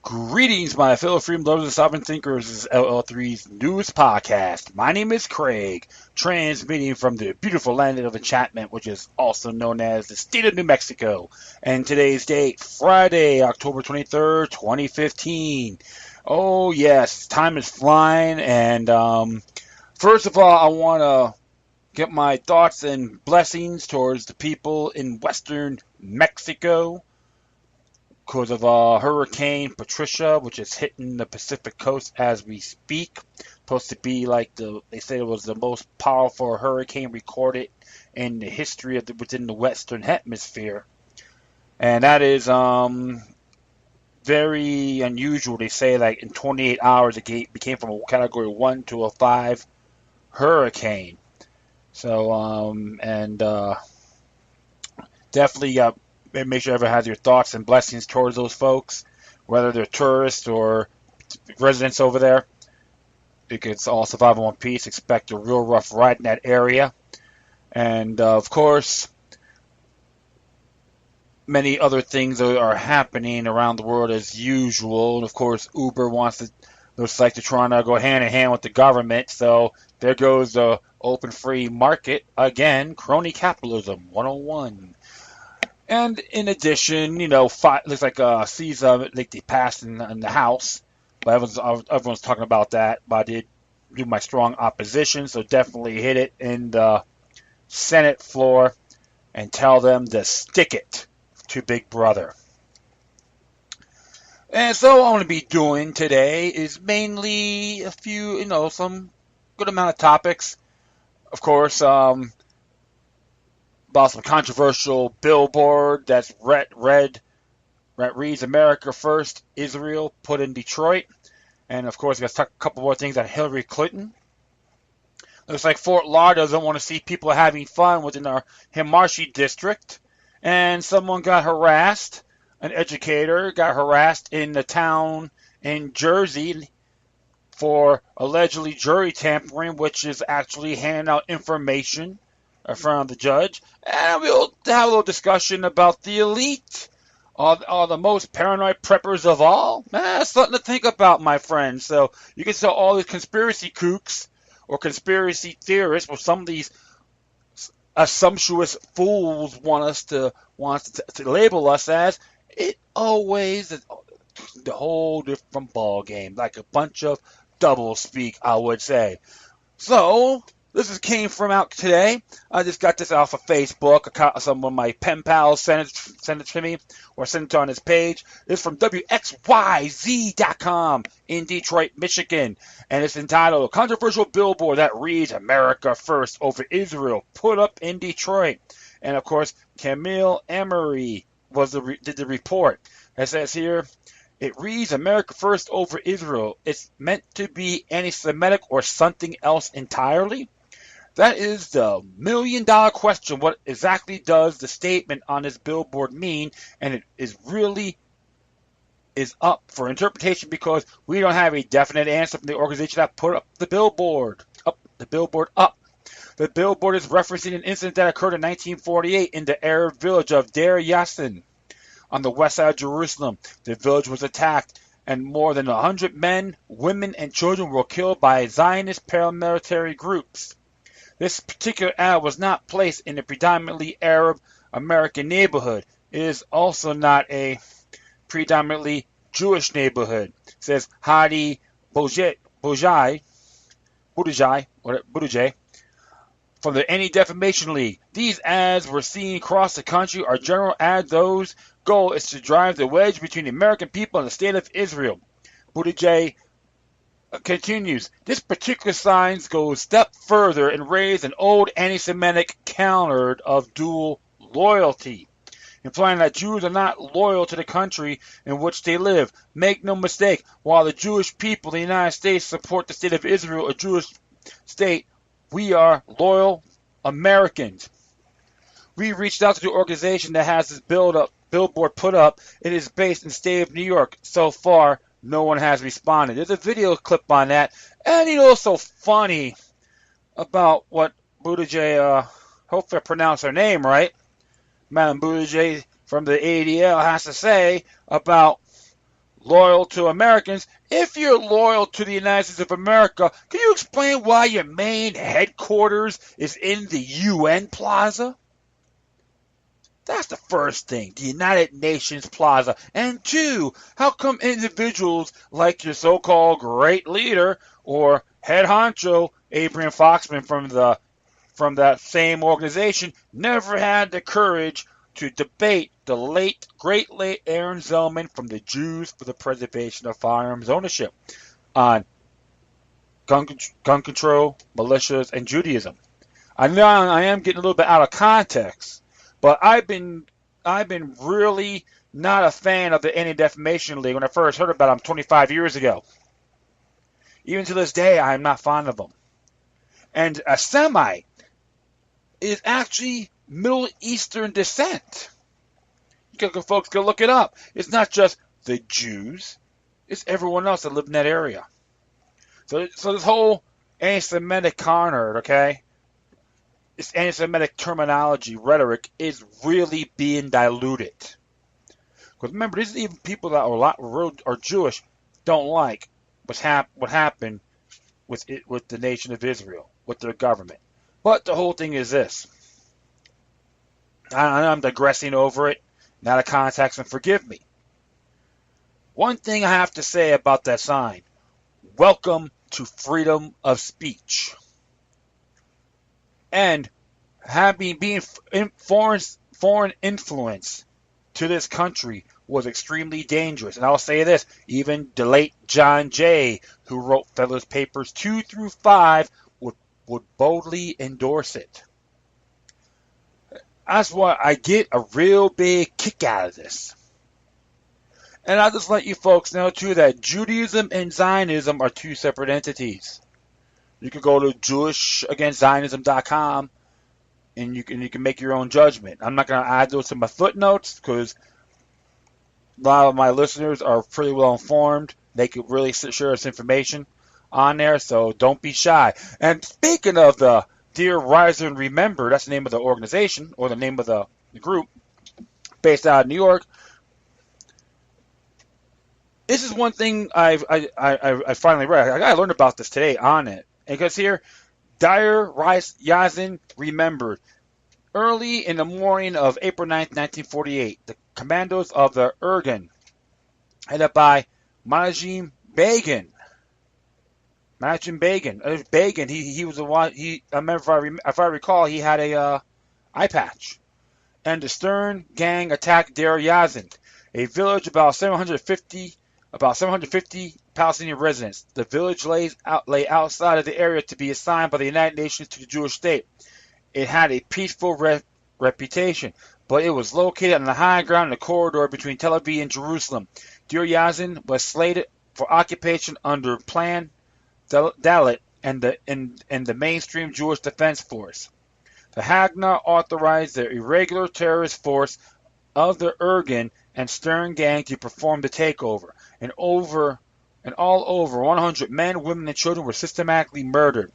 Greetings, my fellow freedom lovers and sovereign thinkers. This is LL3's news podcast. My name is Craig, transmitting from the beautiful land of enchantment, which is also known as the state of New Mexico. And today's date, Friday, October 23rd, 2015. Oh, yes, time is flying. And first of all, I want to get my thoughts and blessings towards the people in western Mexico because of Hurricane Patricia, which is hitting the Pacific coast as we speak. Supposed to be they say it was the most powerful hurricane recorded in the history of within the Western Hemisphere. And that is very unusual. They say in 28 hours it became from a category 1 to a 5 hurricane. So, definitely make sure everyone has your thoughts and blessings towards those folks, whether they're tourists or residents over there. You can all survive in one piece. Expect a real rough ride in that area. And, of course, many other things are happening around the world as usual. And, of course, Uber looks like they're trying to go hand in hand with the government. So there goes the open free market again. Crony capitalism 101. And in addition, looks like CISA, they passed in the House, but everyone's talking about that. But I did do my strong opposition, so definitely hit it in the Senate floor and tell them to stick it to Big Brother. And so what I'm going to be doing today is mainly a few, some good amount of topics. Of course, about some controversial Billboard that's reads America First, Israel put in Detroit. And of course, we got to talk a couple more things on Hillary Clinton. Looks like Fort Lauderdale doesn't want to see people having fun within our Himarshi district. And someone got harassed, an educator got harassed in the town in Jersey for allegedly jury tampering, which is actually handing out information in front of the judge. And we'll have a little discussion about the elite, are the most paranoid preppers of all. That's something to think about, my friends. So you can tell all these conspiracy kooks or conspiracy theorists, or some of these assumptuous fools want to label us as, it always is the whole different ball game, like a bunch of double speak, I would say. So this came from out today. I just got this off of Facebook. Some of my pen pals sent it to me, or sent it on his page. It's from WXYZ.com in Detroit, Michigan. And it's entitled, "A Controversial Billboard That Reads America First Over Israel Put Up in Detroit." And of course, Camille Emery did the report. It says here, it reads America First over Israel. It's meant to be anti-Semitic or something else entirely? That is the million-dollar question. What exactly does the statement on this billboard mean? And it is really up for interpretation because we don't have a definite answer from the organization that put up the billboard. The billboard. The billboard is referencing an incident that occurred in 1948 in the Arab village of Deir Yassin on the west side of Jerusalem. The village was attacked, and more than 100 men, women, and children were killed by Zionist paramilitary groups. This particular ad was not placed in a predominantly Arab American neighborhood. It is also not a predominantly Jewish neighborhood, says Hadi Boudjai from the Anti-Defamation League. These ads we're seeing across the country are general ads. Those goal is to drive the wedge between the American people and the state of Israel. Buttigieg continues, this particular sign goes a step further and raise an old anti-Semitic counter of dual loyalty, implying that Jews are not loyal to the country in which they live. Make no mistake, while the Jewish people in the United States support the state of Israel, a Jewish state, we are loyal Americans. We reached out to the organization that has this billboard put up. It is based in the state of New York. So far, no one has responded. There's a video clip on that. And it's so funny about what Buttigieg, hopefully I pronounced her name right, Madam Buttigieg from the ADL has to say about loyal to Americans. If you're loyal to the United States of America, can you explain why your main headquarters is in the UN Plaza? That's the first thing, the United Nations Plaza. And two, how come individuals like your so-called great leader or head honcho, Abraham Foxman from that same organization, never had the courage to debate the great late Aaron Zellman from the Jews for the Preservation of Firearms Ownership on gun control, militias, and Judaism? I know I am getting a little bit out of context, but I've been really not a fan of the Anti-Defamation League when I first heard about them 25 years ago. Even to this day, I am not fond of them. And a Semite is actually Middle Eastern descent. Folks can look it up. It's not just the Jews. It's everyone else that lived in that area. So this whole anti-Semitic Contr, okay? This anti-Semitic terminology, rhetoric, is really being diluted. Because remember, these are even people that are Jewish don't like what happened with the nation of Israel, with their government. But the whole thing is this. I know I'm digressing over it, not a context, and forgive me. One thing I have to say about that sign: welcome to freedom of speech. And being foreign influence to this country was extremely dangerous. And I'll say this, even the late John Jay, who wrote Federalist Papers 2 through 5, would boldly endorse it. That's why I get a real big kick out of this. And I'll just let you folks know, too, that Judaism and Zionism are two separate entities. You can go to JewishAgainstZionism.com and you can make your own judgment. I'm not going to add those to my footnotes because a lot of my listeners are pretty well informed. They could really share this information on there, so don't be shy. And speaking of the Dear Rise and Remember, that's the name of the organization or the name of the group based out of New York. This is one thing I finally read. I learned about this today on it. Because here, Dear Yazin remembered. Early in the morning of April 9, 1948, the commandos of the Irgun, headed by Menachem Begin. Begin, he was the one. I remember, if I recall, he had a eye patch. And the Stern gang attacked Deir Yazin, a village about 750 Palestinian residents. The village lay outside of the area to be assigned by the United Nations to the Jewish state. It had a peaceful reputation, but it was located on the high ground in the corridor between Tel Aviv and Jerusalem. Deir Yazin was slated for occupation under Plan Dalit and the mainstream Jewish Defense Force. The Haganah authorized the irregular terrorist force of the Irgun and Stern gang to perform the takeover, and all over 100 men, women, and children were systematically murdered.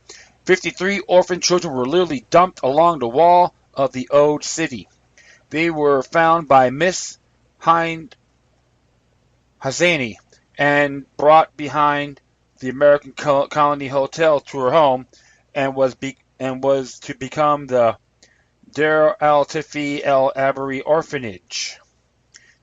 53 orphan children were literally dumped along the wall of the old city. They were found by Miss Hind Hazani and brought behind the American Colony Hotel to her home, and was to become the Dar al-Tifi el-Abari Orphanage.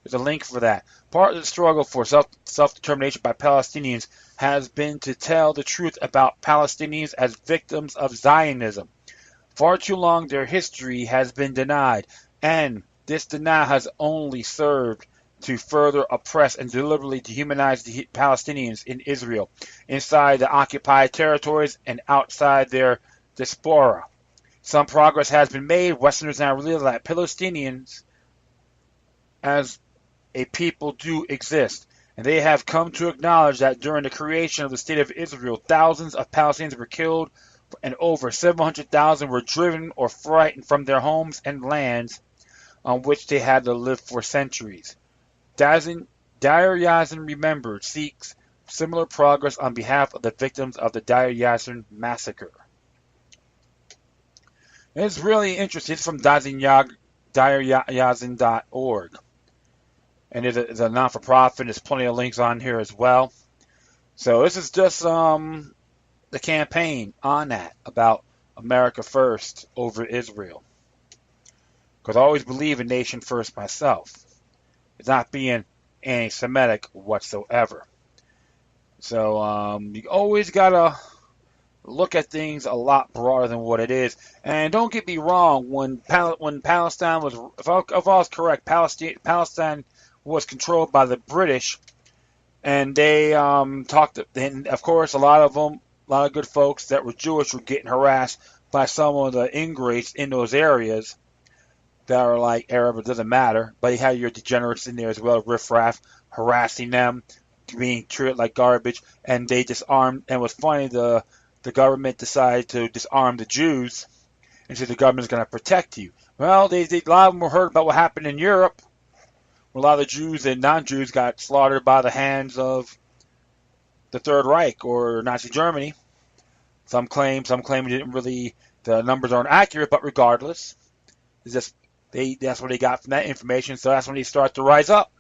There's a link for that. Part of the struggle for self-determination by Palestinians has been to tell the truth about Palestinians as victims of Zionism. Far too long their history has been denied, and this denial has only served to further oppress and deliberately dehumanize the Palestinians in Israel, inside the occupied territories and outside their diaspora. Some progress has been made. Westerners now realize that Palestinians as a people do exist, and they have come to acknowledge that during the creation of the State of Israel, thousands of Palestinians were killed and over 700,000 were driven or frightened from their homes and lands on which they had to live for centuries. Deir Yazin Remembered seeks similar progress on behalf of the victims of the Deir Yazin massacre. It's really interesting. It's from DeirYazin.org. and there's a non-for-profit. There's plenty of links on here as well. So this is just the campaign on that about America first over Israel. Because I always believe in nation first myself. It's not being anti-Semitic whatsoever. So you always gotta look at things a lot broader than what it is. And don't get me wrong, when Palestine was, if I was correct, Palestine was controlled by the British, and they talked. And of course, a lot of good folks that were Jewish were getting harassed by some of the ingrates in those areas that are like Arab. It doesn't matter, but you had your degenerates in there as well, riffraff, harassing them, being treated like garbage, and they disarmed. And it was funny, the government decided to disarm the Jews and said the government's going to protect you. Well, a lot of them were heard about what happened in Europe, where a lot of the Jews and non-Jews got slaughtered by the hands of the Third Reich or Nazi Germany. Some claim didn't really, the numbers aren't accurate, but regardless, it's just that's what they got from that information. So that's when they start to rise up.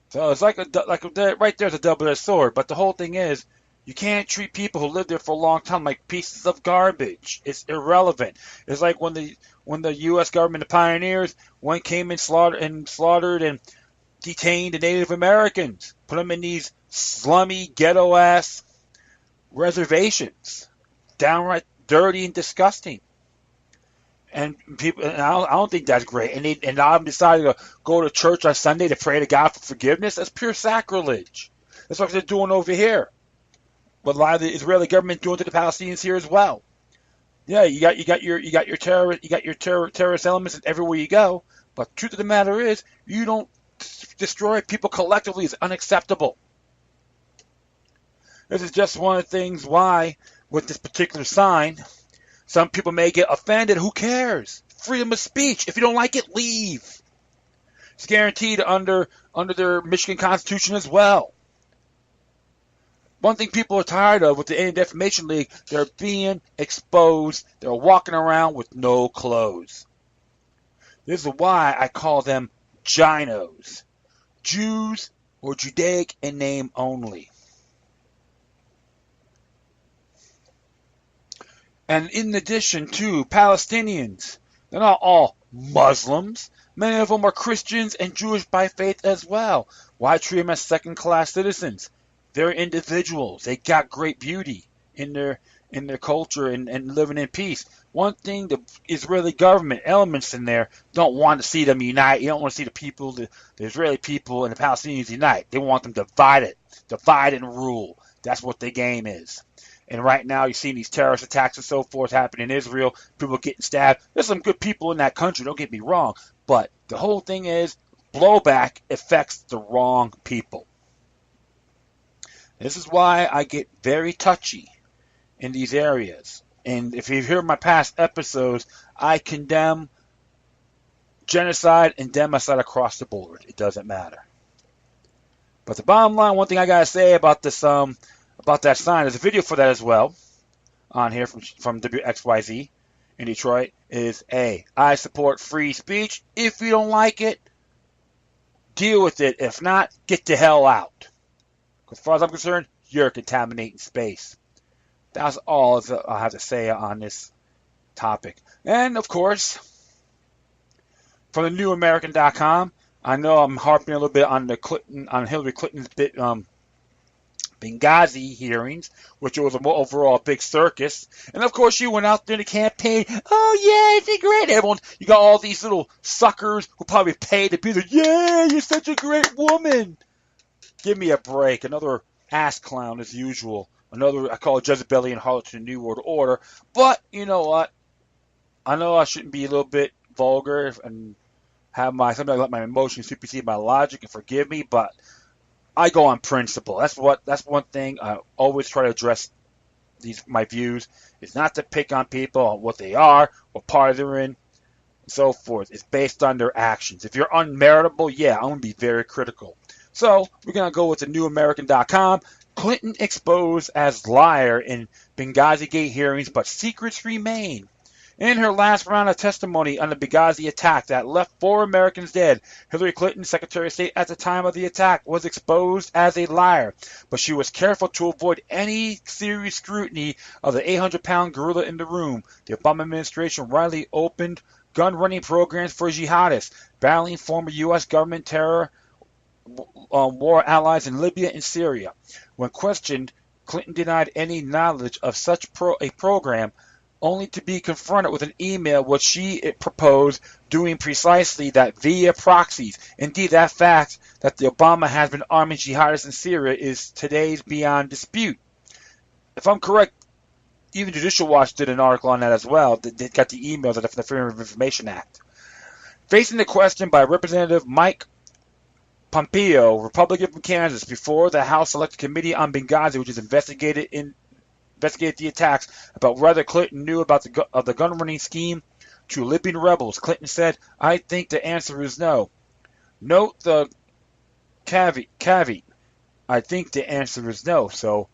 So it's like right there's a double-edged sword. But the whole thing is, you can't treat people who live there for a long time like pieces of garbage. It's irrelevant. It's like when the U.S. government, the pioneers, came and slaughtered and detained the Native Americans, put them in these slummy, ghetto-ass reservations, downright dirty and disgusting. And people, and I don't think that's great. And now I'm deciding to go to church on Sunday to pray to God for forgiveness. That's pure sacrilege. That's what they're doing over here. But a lot of the Israeli government doing to the Palestinians here as well. Yeah, you got your terrorist elements everywhere you go. But the truth of the matter is, you don't destroy people collectively is unacceptable. This is just one of the things why, with this particular sign, some people may get offended. Who cares? Freedom of speech. If you don't like it, leave. It's guaranteed under their Michigan Constitution as well. One thing people are tired of with the Anti-Defamation League, they're being exposed. They're walking around with no clothes. This is why I call them Ginos. Jews or Judaic in name only. And in addition to Palestinians, they're not all Muslims. Many of them are Christians and Jewish by faith as well. Why treat them as second-class citizens? They're individuals. They got great beauty in their culture and living in peace. One thing, the Israeli government elements in there don't want to see them unite. You don't want to see the Israeli people and the Palestinians unite. They want them divided, divide and rule. That's what the game is. And right now, you're seeing these terrorist attacks and so forth happening in Israel. People getting stabbed. There's some good people in that country, don't get me wrong. But the whole thing is, blowback affects the wrong people. This is why I get very touchy in these areas. And if you hear my past episodes, I condemn genocide and democide across the board. It doesn't matter. But the bottom line, one thing I gotta say about this, about that sign, there's a video for that as well on here from WXYZ in Detroit. Is I support free speech. If you don't like it, deal with it. If not, get the hell out. As far as I'm concerned, you're contaminating space. That's all I have to say on this topic. And of course, from the NewAmerican.com, I know I'm harping a little bit on Hillary Clinton's Benghazi hearings, which was overall a big circus. And of course, she went out there in the campaign. Oh yeah, it's great. Everyone, you got all these little suckers who probably paid to be there. Yeah, you're such a great woman. Give me a break. Another ass clown as usual. I call it Jezebelian harlot to the New World Order. But you know what? I know I shouldn't be a little bit vulgar and sometimes let my emotions supersede my logic, and forgive me, but I go on principle. That's one thing I always try to address my views. It's not to pick on people on what they are, what party they're in, and so forth. It's based on their actions. If you're unmeritable, yeah, I'm going to be very critical. So we're going to go with the NewAmerican.com. Clinton exposed as liar in Benghazi Gate hearings, but secrets remain. In her last round of testimony on the Benghazi attack that left 4 Americans dead, Hillary Clinton, Secretary of State at the time of the attack, was exposed as a liar, but she was careful to avoid any serious scrutiny of the 800-pound gorilla in the room. The Obama administration widely opened gun-running programs for jihadists, battling former U.S. government terror war allies in Libya and Syria. When questioned, Clinton denied any knowledge of such a program, only to be confronted with an email which she proposed doing precisely that via proxies. Indeed, that fact that the Obama has been arming jihadists in Syria is today's beyond dispute. If I'm correct, even Judicial Watch did an article on that as well. They got the emails of the Freedom of Information Act. Facing the question by Representative Mike Pompeo, Republican from Kansas, before the House Select Committee on Benghazi, which has investigated the attacks, about whether Clinton knew about the gun-running scheme to Libyan rebels. Clinton said, "I think the answer is no." Note the caveat. I think the answer is no. So,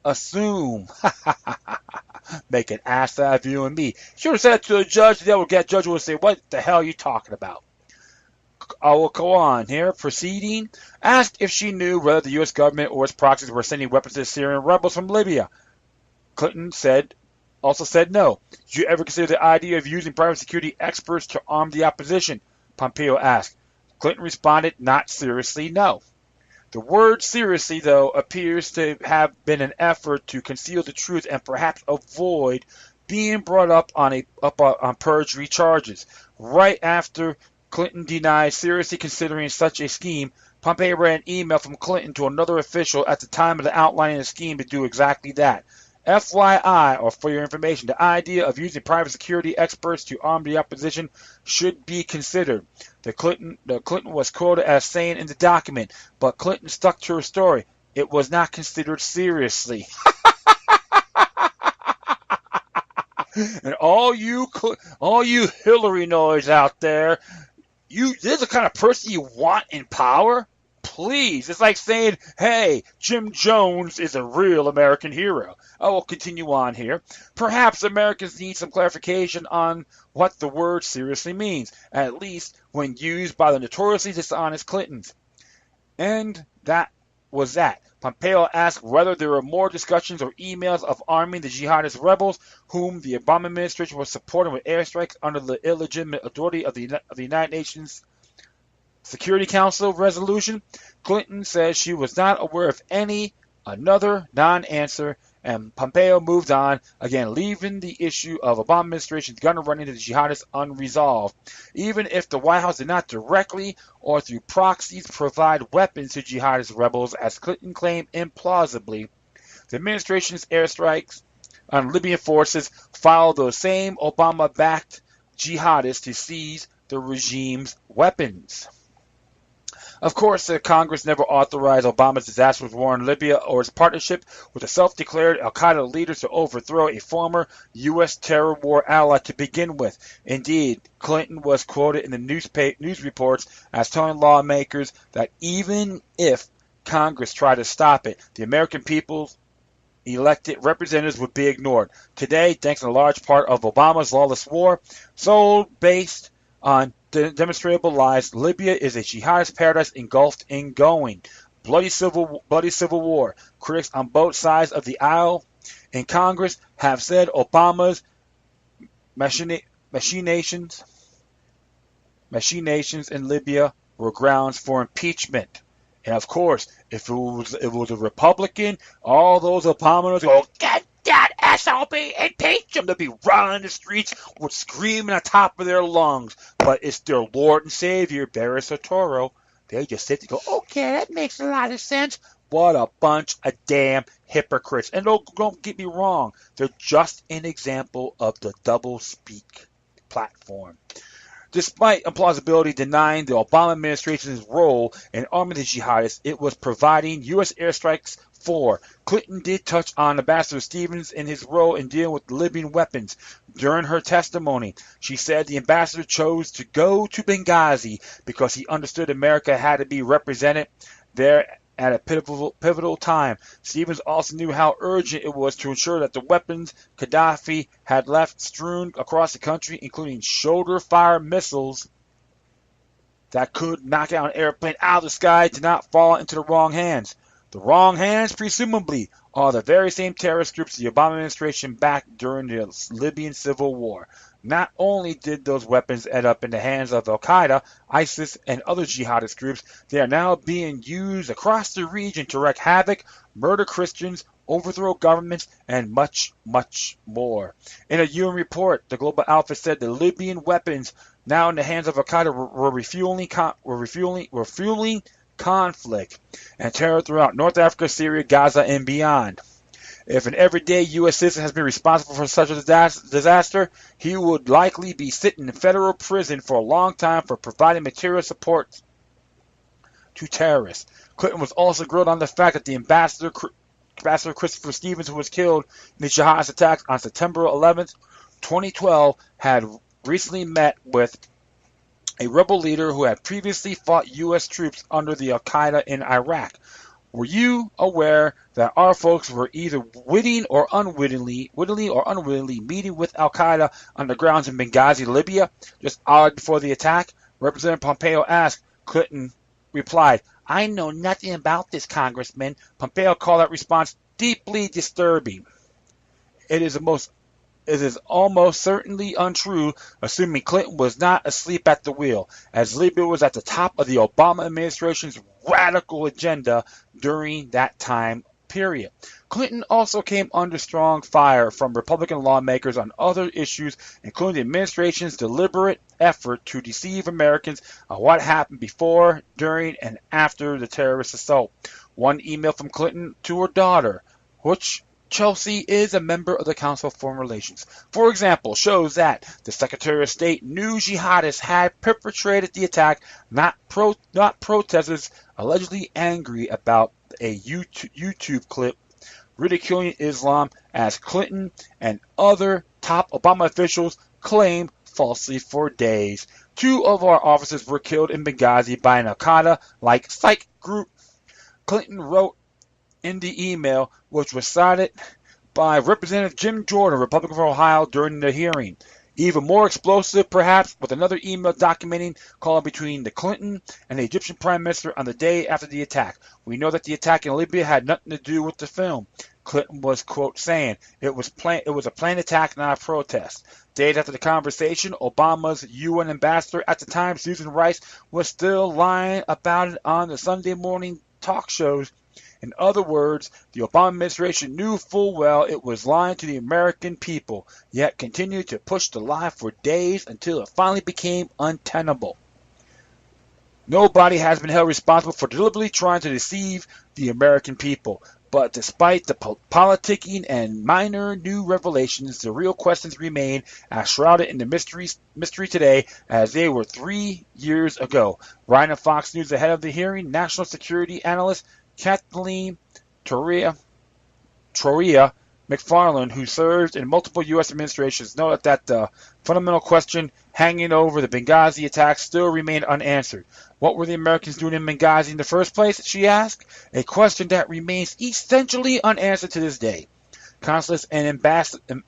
assume. Make an ass out of you and me. Should have said that to a judge. The judge would say, "What the hell are you talking about?" I will go on here. Proceeding. Asked if she knew whether the U.S. government or its proxies were sending weapons to the Syrian rebels from Libya. Clinton also said no. Did you ever consider the idea of using private security experts to arm the opposition? Pompeo asked. Clinton responded, not seriously, no. The word seriously, though, appears to have been an effort to conceal the truth and perhaps avoid being brought up on perjury charges. Right after Clinton denied seriously considering such a scheme, Pompeo read an email from Clinton to another official at the time of the outlining the scheme to do exactly that. FYI, or for your information, the idea of using private security experts to arm the opposition should be considered. The Clinton was quoted as saying in the document, but Clinton stuck to her story. It was not considered seriously. And all you Hillary noise out there, this is the kind of person you want in power? Please. It's like saying, hey, Jim Jones is a real American hero. I will continue on here. Perhaps Americans need some clarification on what the word seriously means, at least when used by the notoriously dishonest Clintons. And that was that. Pompeo asked whether there were more discussions or emails of arming the jihadist rebels whom the Obama administration was supporting with airstrikes under the illegitimate authority of the United Nations Security Council resolution. Clinton says she was not aware of any. Another non-answer, and Pompeo moved on, again leaving the issue of Obama administration's gun running to the jihadists unresolved. Even if the White House did not directly or through proxies provide weapons to jihadist rebels, as Clinton claimed implausibly, the administration's airstrikes on Libyan forces followed those same Obama-backed jihadists to seize the regime's weapons. Of course, the Congress never authorized Obama's disastrous war in Libya or its partnership with the self-declared al-Qaeda leaders to overthrow a former U.S. terror war ally to begin with. Indeed, Clinton was quoted in the news reports as telling lawmakers that even if Congress tried to stop it, the American people's elected representatives would be ignored. Today, thanks in large part of Obama's lawless war, so based on demonstrable lies, Libya is a jihadist paradise engulfed in going. Bloody civil war. Critics on both sides of the aisle in Congress have said Obama's machinations in Libya were grounds for impeachment. And of course, if it was a Republican, all those Obamans go, get that SOB, impeach him. They'll be running the streets with screaming on top of their lungs. But it's their Lord and Savior, Barry Soetoro. They just sit there and go, okay, that makes a lot of sense. What a bunch of damn hypocrites. And don't get me wrong, they're just an example of the double-speak platform. Despite implausibility denying the Obama administration's role in arming the jihadists, it was providing U.S. airstrikes for. Clinton did touch on Ambassador Stevens in his role in dealing with Libyan weapons. During her testimony, she said the ambassador chose to go to Benghazi because he understood America had to be represented there at a pivotal time. Stevens also knew how urgent it was to ensure that the weapons Gaddafi had left strewn across the country, including shoulder-fire missiles that could knock out an airplane out of the sky, did not fall into the wrong hands. The wrong hands, presumably, are the very same terrorist groups the Obama administration backed during the Libyan civil war. Not only did those weapons end up in the hands of Al-Qaeda, ISIS, and other jihadist groups, they are now being used across the region to wreak havoc, murder Christians, overthrow governments, and much, much more. In a UN report, the Global Alpha said the Libyan weapons now in the hands of Al-Qaeda were fueling conflict and terror throughout North Africa, Syria, Gaza, and beyond. If an everyday U.S. citizen has been responsible for such a disaster, he would likely be sitting in federal prison for a long time for providing material support to terrorists. Clinton was also grilled on the fact that the Ambassador Christopher Stevens, who was killed in the jihadist attacks on September 11th, 2012, had recently met with a rebel leader who had previously fought U.S. troops under the Al-Qaeda in Iraq. Were you aware that our folks were either wittingly or unwittingly meeting with Al-Qaeda on the grounds in Benghazi, Libya, just hours before the attack? Representative Pompeo asked. Clinton replied, "I know nothing about this, Congressman." Pompeo called that response deeply disturbing. It is almost certainly untrue, assuming Clinton was not asleep at the wheel, as Libya was at the top of the Obama administration's radical agenda during that time period. Clinton also came under strong fire from Republican lawmakers on other issues, including the administration's deliberate effort to deceive Americans on what happened before, during, and after the terrorist assault. One email from Clinton to her daughter, which Chelsea is a member of the Council of Foreign Relations, for example, shows that the Secretary of State knew jihadists had perpetrated the attack, not protesters allegedly angry about a YouTube clip ridiculing Islam, as Clinton and other top Obama officials claimed falsely for days. 2 of our officers were killed in Benghazi by an Al-Qaeda-like psych group. Clinton wrote in the email, which was cited by Representative Jim Jordan, Republican from Ohio, during the hearing. Even more explosive, perhaps, with another email documenting call between the Clinton and the Egyptian Prime Minister on the day after the attack. We know that the attack in Libya had nothing to do with the film. Clinton was, quote, saying, it was a planned attack, not a protest. Days after the conversation, Obama's UN ambassador at the time, Susan Rice, was still lying about it on the Sunday morning talk shows. In other words, the Obama administration knew full well it was lying to the American people, yet continued to push the lie for days until it finally became untenable. Nobody has been held responsible for deliberately trying to deceive the American people. But despite the politicking and minor new revelations, the real questions remain as shrouded in the mystery today as they were 3 years ago. Ryan of Fox News ahead of the hearing, national security analyst Kathleen Troia McFarland, who served in multiple U.S. administrations, noted that the fundamental question hanging over the Benghazi attacks still remained unanswered. What were the Americans doing in Benghazi in the first place, she asked, a question that remains essentially unanswered to this day. Consulates and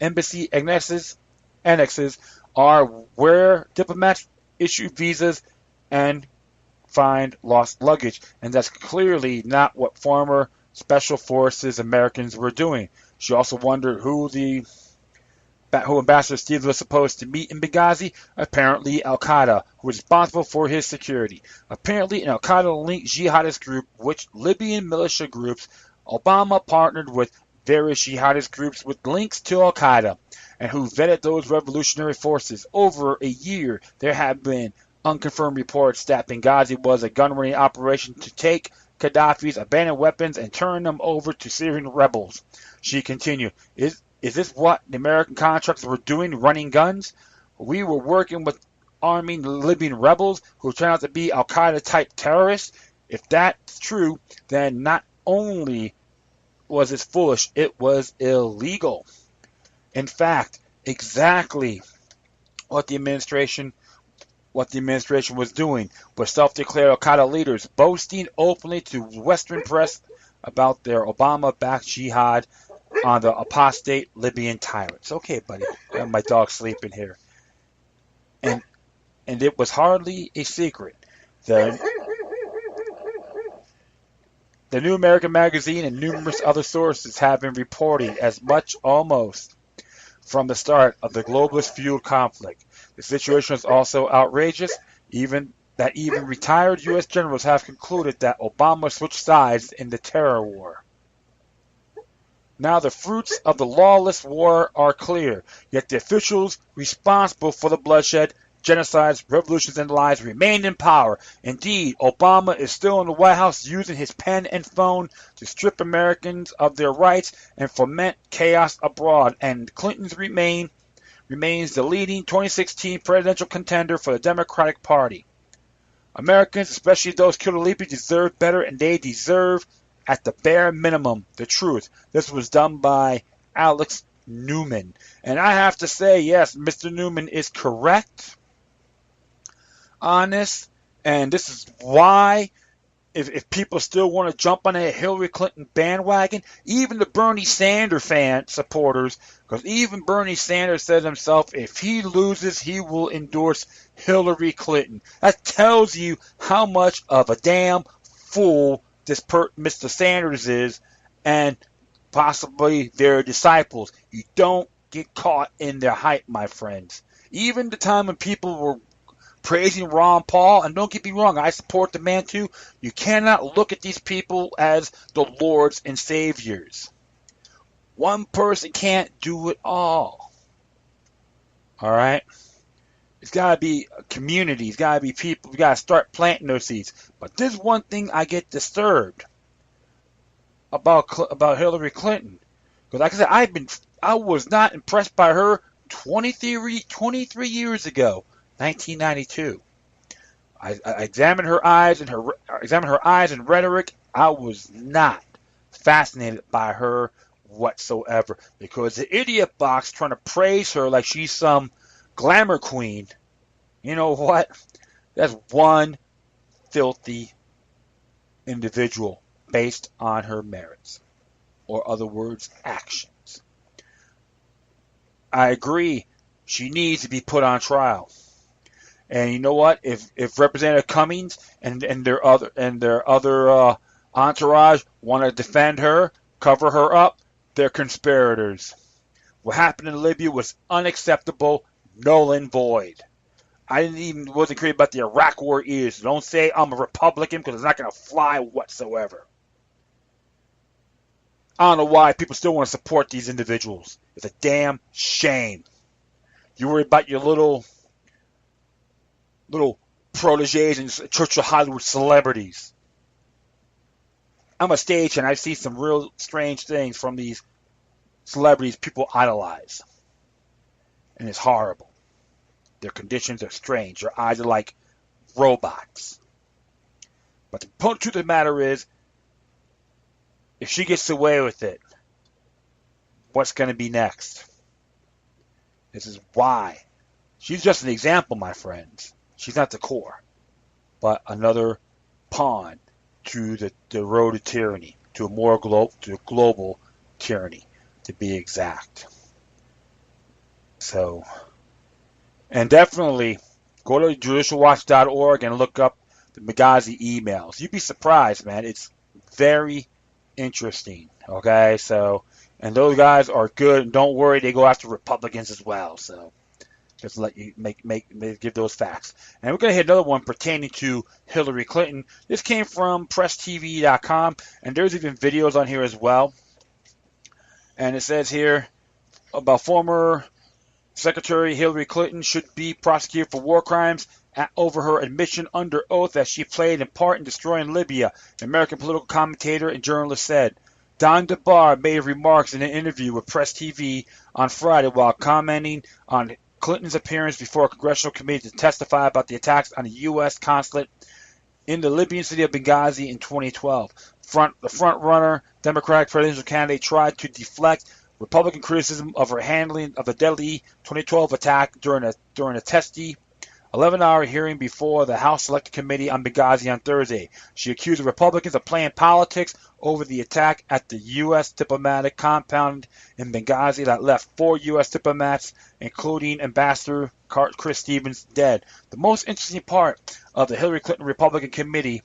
embassy annexes are where diplomats issue visas and find lost luggage, and that's clearly not what former Special Forces Americans were doing. She also wondered who Ambassador Stevens was supposed to meet in Benghazi. Apparently Al-Qaeda, who was responsible for his security. Apparently an Al-Qaeda-linked jihadist group, which Libyan militia groups Obama partnered with various jihadist groups with links to Al-Qaeda, and who vetted those revolutionary forces. Over a year, there have been unconfirmed reports that Benghazi was a gun-running operation to take Gaddafi's abandoned weapons and turn them over to Syrian rebels. She continued, Is this what the American contractors were doing, running guns? We were working with arming the Libyan rebels who turned out to be Al-Qaeda-type terrorists. If that's true, then not only was it foolish, it was illegal. In fact, exactly what the administration what the administration was doing, with self-declared al-Qaeda leaders boasting openly to Western press about their Obama-backed jihad on the apostate Libyan tyrants. Okay, buddy, I have my dog sleeping here. And it was hardly a secret. The New American Magazine and numerous other sources have been reporting as much almost from the start of the globalist-fueled conflict. The situation is also outrageous, even retired U.S. generals have concluded that Obama switched sides in the terror war. Now the fruits of the lawless war are clear, yet the officials responsible for the bloodshed, genocides, revolutions, and lies remain in power. Indeed, Obama is still in the White House using his pen and phone to strip Americans of their rights and foment chaos abroad, and Clinton remains the leading 2016 presidential contender for the Democratic Party. Americans, especially those killed in Libya, deserve better, and they deserve, at the bare minimum, the truth. This was done by Alex Newman. And I have to say, yes, Mr. Newman is correct, honest, and this is why, if people still want to jump on a Hillary Clinton bandwagon, even the Bernie Sanders supporters, because even Bernie Sanders said himself, if he loses, he will endorse Hillary Clinton. That tells you how much of a damn fool this Mr. Sanders is, and possibly their disciples. You don't get caught in their hype, my friends. Even the time when people were praising Ron Paul, and don't get me wrong, I support the man too, you cannot look at these people as the lords and saviors. One person can't do it all. Alright? It's got to be a community. It's got to be people. We got to start planting those seeds. But there's one thing I get disturbed about Hillary Clinton. Because like I said, I was not impressed by her 23 years ago, 1992. I examined her eyes and rhetoric. I was not fascinated by her whatsoever, because the idiot box trying to praise her like she's some glamour queen. You know what? That's one filthy individual based on her merits, or other words, actions. I agree, she needs to be put on trial. And you know what? If Representative Cummings and their other entourage want to defend her, cover her up, they're conspirators. What happened in Libya was unacceptable, null and void. I wasn't crazy about the Iraq War either. So don't say I'm a Republican, because it's not going to fly whatsoever. I don't know why people still want to support these individuals. It's a damn shame. You worry about your little proteges and Church of Hollywood celebrities. I'm a stagehand. I see some real strange things from these celebrities people idolize. And it's horrible. Their conditions are strange. Their eyes are like robots. But the truth of the matter is, if she gets away with it, what's going to be next? This is why. She's just an example, my friends. She's not the core, but another pawn to the road to tyranny, to a more global tyranny, to be exact. So, and definitely go to judicialwatch.org and look up the Benghazi emails. You'd be surprised, man. It's very interesting. Okay, so, and those guys are good. And don't worry, they go after Republicans as well. So, just to let you give those facts. And we're going to hit another one pertaining to Hillary Clinton. This came from PressTV.com, and there's even videos on here as well. And it says here about former Secretary Hillary Clinton should be prosecuted for war crimes over her admission under oath that she played a part in destroying Libya, an American political commentator and journalist said. Don DeBar made remarks in an interview with Press TV on Friday while commenting on Clinton's appearance before a congressional committee to testify about the attacks on the U.S. consulate in the Libyan city of Benghazi in 2012. The front-runner Democratic presidential candidate tried to deflect Republican criticism of her handling of the deadly 2012 attack during a testy 11-hour hearing before the House Select Committee on Benghazi on Thursday. She accused the Republicans of playing politics over the attack at the U.S. diplomatic compound in Benghazi that left 4 U.S. diplomats, including Ambassador Chris Stevens, dead. The most interesting part of the Hillary Clinton Republican Committee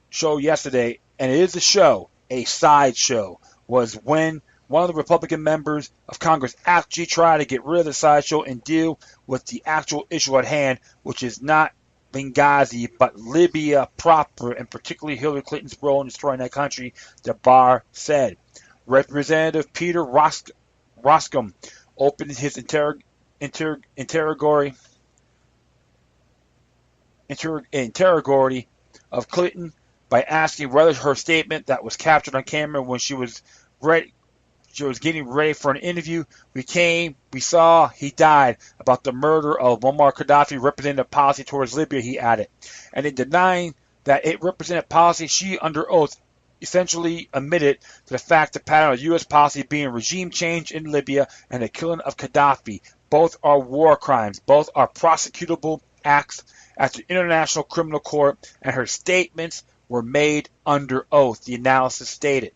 show yesterday, and it is a show, a sideshow, was when one of the Republican members of Congress actually tried to get rid of the sideshow and deal with the actual issue at hand, which is not Benghazi, but Libya proper, and particularly Hillary Clinton's role in destroying that country, the bar said. Representative Peter Roskam opened his interrogatory of Clinton by asking whether her statement that was captured on camera when she was getting ready for an interview, we saw, he died, about the murder of Muammar Gaddafi represented a policy towards Libya, he added. And in denying that it represented policy, she, under oath, essentially admitted to the fact the pattern of U.S. policy being regime change in Libya and the killing of Gaddafi. Both are war crimes. Both are prosecutable acts at the International Criminal Court, and her statements were made under oath, the analysis stated.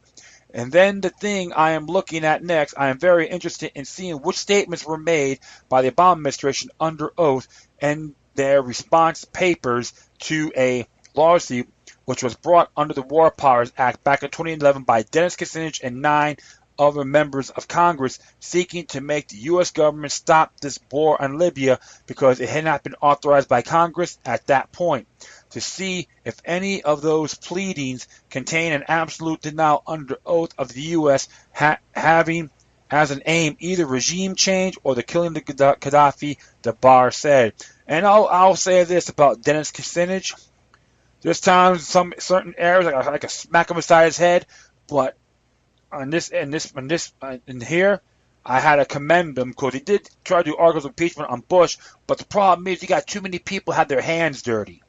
And then the thing I am looking at next, I am very interested in seeing which statements were made by the Obama administration under oath and their response papers to a lawsuit which was brought under the War Powers Act back in 2011 by Dennis Kucinich and 9 other members of Congress, seeking to make the U.S. government stop this war on Libya because it had not been authorized by Congress at that point, to see if any of those pleadings contain an absolute denial under oath of the U.S. having as an aim either regime change or the killing of Gaddafi, the bar said. And I'll say this about Dennis Kucinich. There's times some certain areas I can smack him beside his head, but on this here, I had to commend him because he did try to do articles of impeachment on Bush, but the problem is you got too many people have their hands dirty.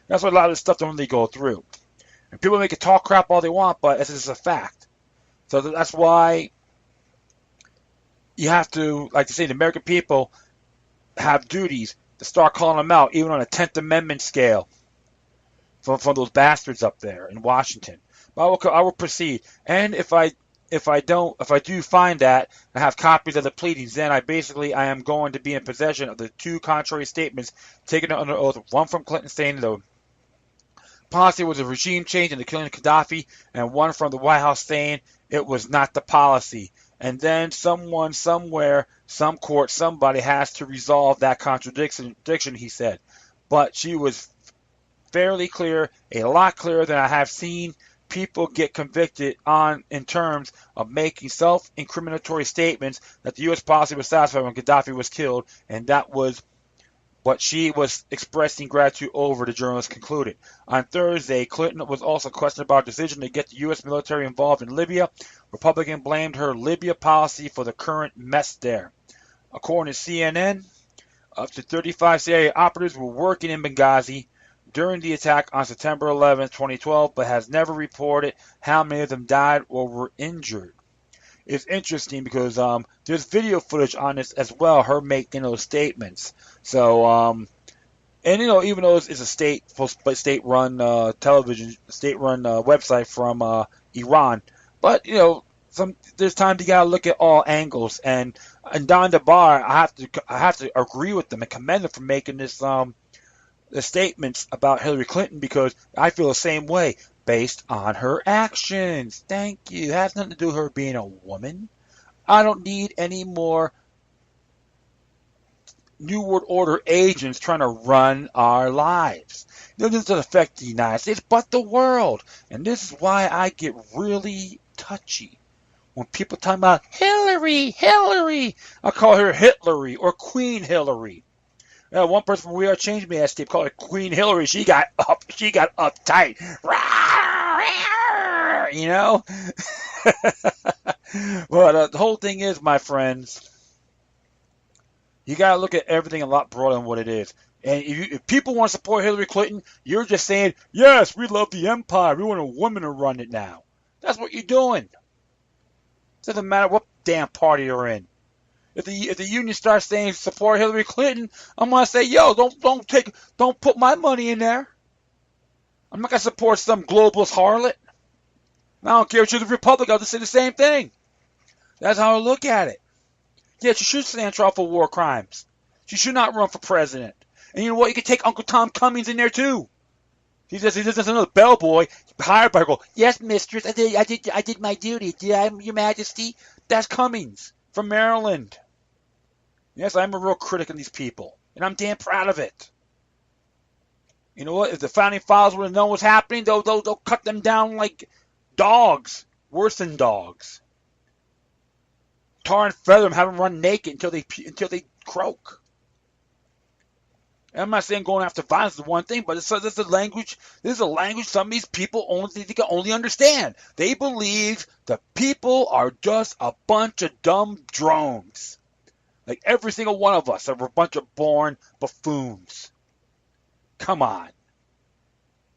That's why a lot of this stuff don't really go through. And people make it talk crap all they want, but this is a fact. So that's why you have to, like to say, the American people have duties to start calling them out, even on a 10th Amendment scale, from those bastards up there in Washington. But I will proceed. And if I do find that I have copies of the pleadings, then I am going to be in possession of the 2 contrary statements taken under oath. One from Clinton saying the policy was a regime change in the killing of Gaddafi, and one from the White House saying it was not the policy. And then someone, somewhere, some court, somebody has to resolve that contradiction, he said. But she was fairly clear, a lot clearer than I have seen people get convicted on in terms of making self-incriminatory statements that the U.S. policy was satisfied when Gaddafi was killed, and that was what she was expressing gratitude over, the journalist concluded. On Thursday, Clinton was also questioned about a decision to get the U.S. military involved in Libya. Republicans blamed her Libya policy for the current mess there. According to CNN, up to 35 CIA operatives were working in Benghazi during the attack on September 11, 2012, but has never reported how many of them died or were injured. It's interesting because there's video footage on this as well, her making those statements. So, and even though it's a state-run television, state-run website from Iran, but there's times you gotta look at all angles. And Don DeBar, I have to agree with them and commend them for making this the statements about Hillary Clinton, because I feel the same way based on her actions. Thank you. It has nothing to do with her being a woman. I don't need any more New World Order agents trying to run our lives. It doesn't affect the United States, but the world. And this is why I get really touchy when people talk about Hillary. I call her Hitlery or Queen Hillary. One person from We Are Change me asked Steve, called her Queen Hillary. She got uptight. Well, the whole thing is, my friends, you got to look at everything a lot broader than what it is. And if people want to support Hillary Clinton, you're just saying, yes, we love the empire. We want a woman to run it now. That's what you're doing. It doesn't matter what damn party you're in. If the union starts saying support Hillary Clinton, I'm gonna say, yo, don't put my money in there. I'm not gonna support some globalist harlot. I don't care if she's a Republican. I'll just say the same thing. That's how I look at it. Yeah, she should stand trial for war crimes. She should not run for president. And you know what? You can take Uncle Tom Cummings in there too. He's just another bellboy hired by her. Go, yes, mistress, I did my duty. Did I, Your Majesty? That's Cummings from Maryland. Yes, I'm a real critic of these people, and I'm damn proud of it. You know what? If the founding fathers would have known what's happening, they'll cut them down like dogs, worse than dogs. Tar and feather them, have them run naked until they croak. And I'm not saying going after violence is one thing, but this is a language. This is a language some of these people they can only understand. They believe the people are just a bunch of dumb drones. Like every single one of us are a bunch of born buffoons. Come on.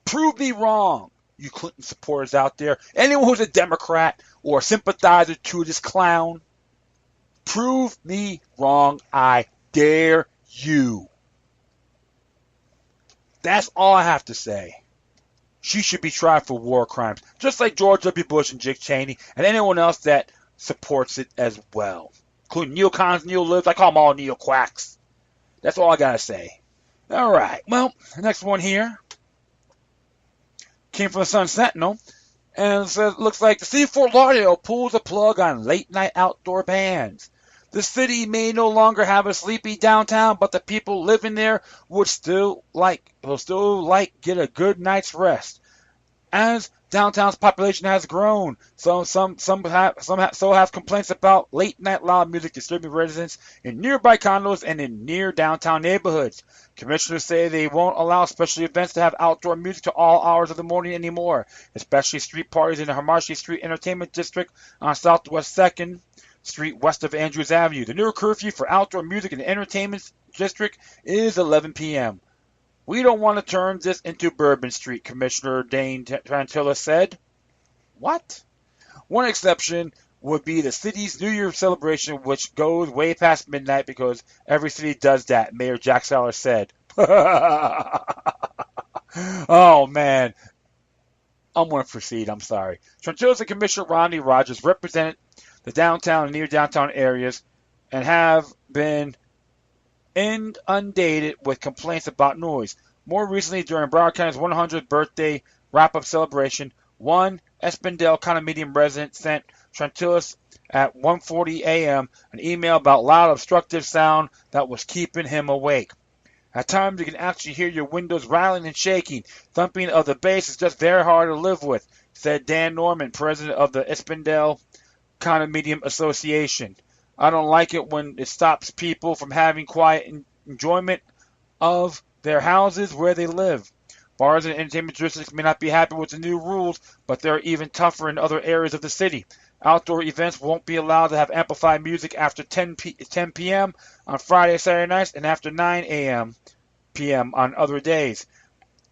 Prove me wrong, you Clinton supporters out there. Anyone who's a Democrat or a sympathizer to this clown. Prove me wrong. I dare you. That's all I have to say. She should be tried for war crimes, just like George W. Bush and Dick Cheney and anyone else that supports it as well. Including neocons, neo-libs. I call them all neo-quacks. That's all I got to say. All right. Well, the next one here came from the Sun Sentinel. And it says, looks like the city of Fort Lauderdale pulls the plug on late-night outdoor bans. The city may no longer have a sleepy downtown, but the people living there will still get a good night's rest. As downtown's population has grown, some have complaints about late-night loud music disturbing residents in nearby condos and in near downtown neighborhoods. Commissioners say they won't allow special events to have outdoor music to all hours of the morning anymore, especially street parties in the Himarshi Street Entertainment District on Southwest 2nd Street west of Andrews Avenue. The new curfew for outdoor music in the entertainment district is 11 p.m. We don't want to turn this into Bourbon Street, Commissioner Dane Trantilla said. What? One exception would be the city's New Year celebration, which goes way past midnight because every city does that, Mayor Jack Saller said. Oh, man. I'm going to proceed. I'm sorry. Trantilla's and Commissioner Rodney Rogers represented the downtown and near downtown areas and have been inundated with complaints about noise. More recently, during Broward County's 100th birthday wrap-up celebration, one Espandale condominium resident sent Trantilus at 1:40 a.m. an email about loud obstructive sound that was keeping him awake. At times, you can actually hear your windows rattling and shaking. Thumping of the bass is just very hard to live with, said Dan Norman, president of the Espandale Condominium Association. I don't like it when it stops people from having quiet enjoyment of their houses where they live. Bars and entertainment districts may not be happy with the new rules, but they're even tougher in other areas of the city. Outdoor events won't be allowed to have amplified music after 10 p.m. on Friday and Saturday nights and after 9 p.m. on other days.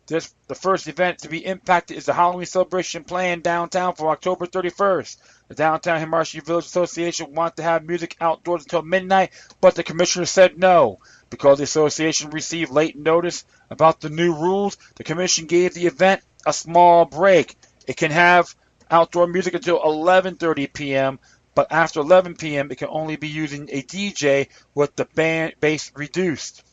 The first event to be impacted is the Halloween celebration planned downtown for October 31st. The Downtown Himarshi Village Association wants to have music outdoors until midnight, but the commissioner said no. Because the association received late notice about the new rules, the commission gave the event a small break. It can have outdoor music until 11:30 p.m., but after 11 p.m. it can only be using a DJ with the band bass reduced.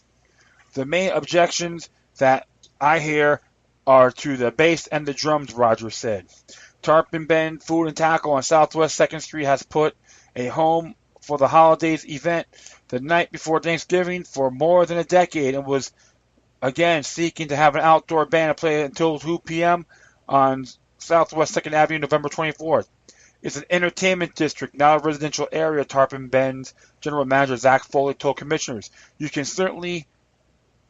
The main objections that I hear are to the bass and the drums, Rogers said. Tarpon Bend Food and Tackle on Southwest 2nd Street has put a home for the holidays event the night before Thanksgiving for more than a decade and was again seeking to have an outdoor band to play until 2 p.m. on Southwest 2nd Avenue, November 24th. It's an entertainment district, not a residential area, Tarpon Bend's General Manager Zach Foley told commissioners. You can certainly